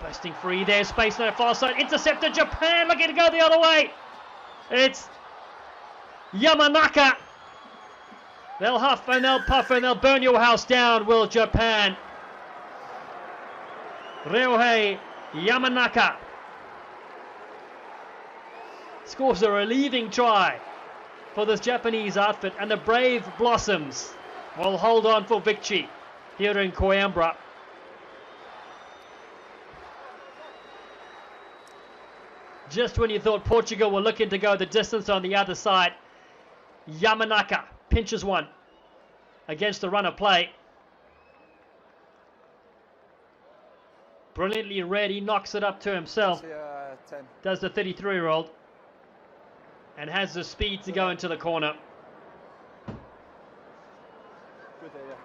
Bursting free, there's space on the far side. Intercepted, Japan looking to go the other way. It's Yamanaka. They'll huff and they'll puff and they'll burn your house down, will Japan. Ryohei Yamanaka scores a relieving try for this Japanese outfit, and the Brave Blossoms will hold on for victory here in Coimbra. Just when you thought Portugal were looking to go the distance on the other side, Yamanaka pinches one against the run of play. Brilliantly read, he knocks it up to himself. Does the 33-year-old. And has the speed to go into the corner. Good there, yeah.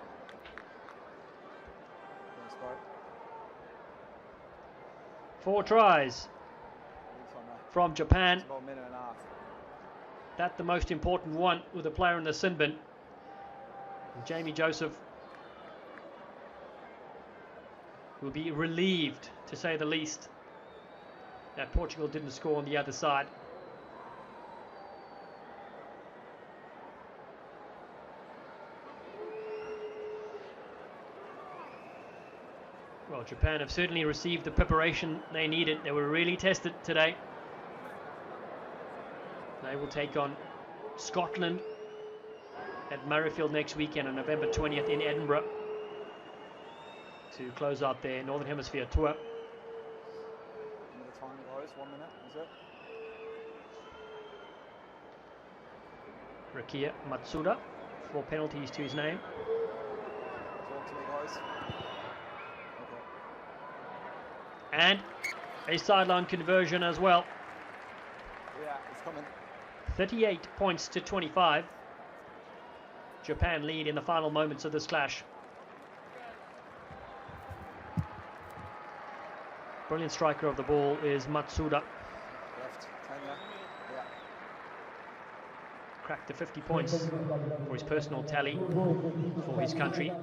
4 tries from Japan. About a minute and a half. That's the most important one with a player in the sin bin. And Jamie Joseph will be relieved, to say the least, that Portugal didn't score on the other side. Well, Japan have certainly received the preparation they needed. They were really tested today. They will take on Scotland at Murrayfield next weekend on November 20th in Edinburgh to close out their Northern Hemisphere tour. Another time, guys. 1 minute, is it? Rikia Matsuda, 4 penalties to his name. Talk to me, guys. And a sideline conversion as well. Yeah, it's coming. 38 points to 25. Japan lead in the final moments of this clash. Brilliant striker of the ball is Matsuda. Left, 10, yeah. Cracked the 50 points for his personal tally for his country.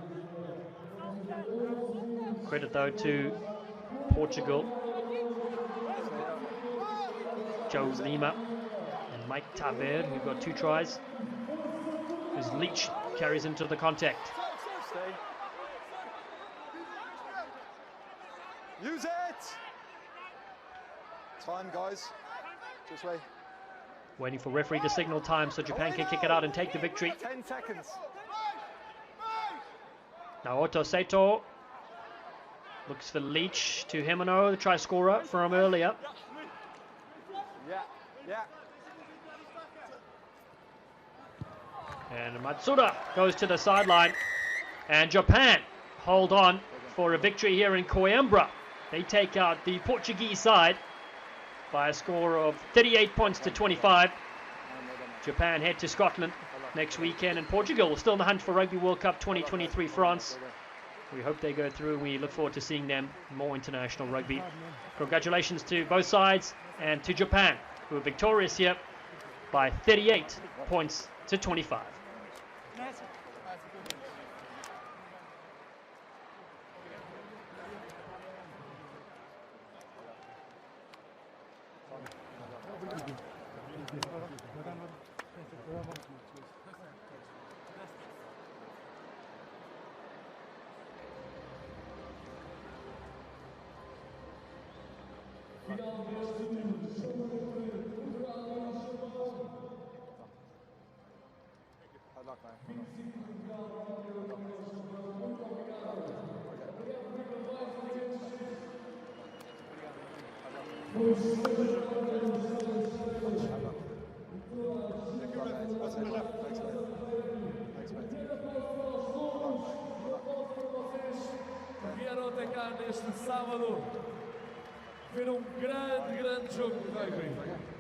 Credit though to Portugal, Joe Lima and Mike Taver, who've got 2 tries, as Leach carries into the contact. Stay. Use it! Time, guys. Just wait. Waiting for referee to signal time so Japan can kick it out and take the victory. 10 seconds. Naoto Saito looks for Leach to Himano, the try scorer from earlier. Yeah. And Matsuda goes to the sideline. And Japan hold on for a victory here in Coimbra. They take out the Portuguese side by a score of 38 points to 25. Japan head to Scotland next weekend, and Portugal still in the hunt for Rugby World Cup 2023 France. We hope they go through. We look forward to seeing them in more international rugby. Congratulations to both sides and to Japan, who are victorious here by 38 points to 25. Vieram até cá neste sábado ver grande jogo de rugby.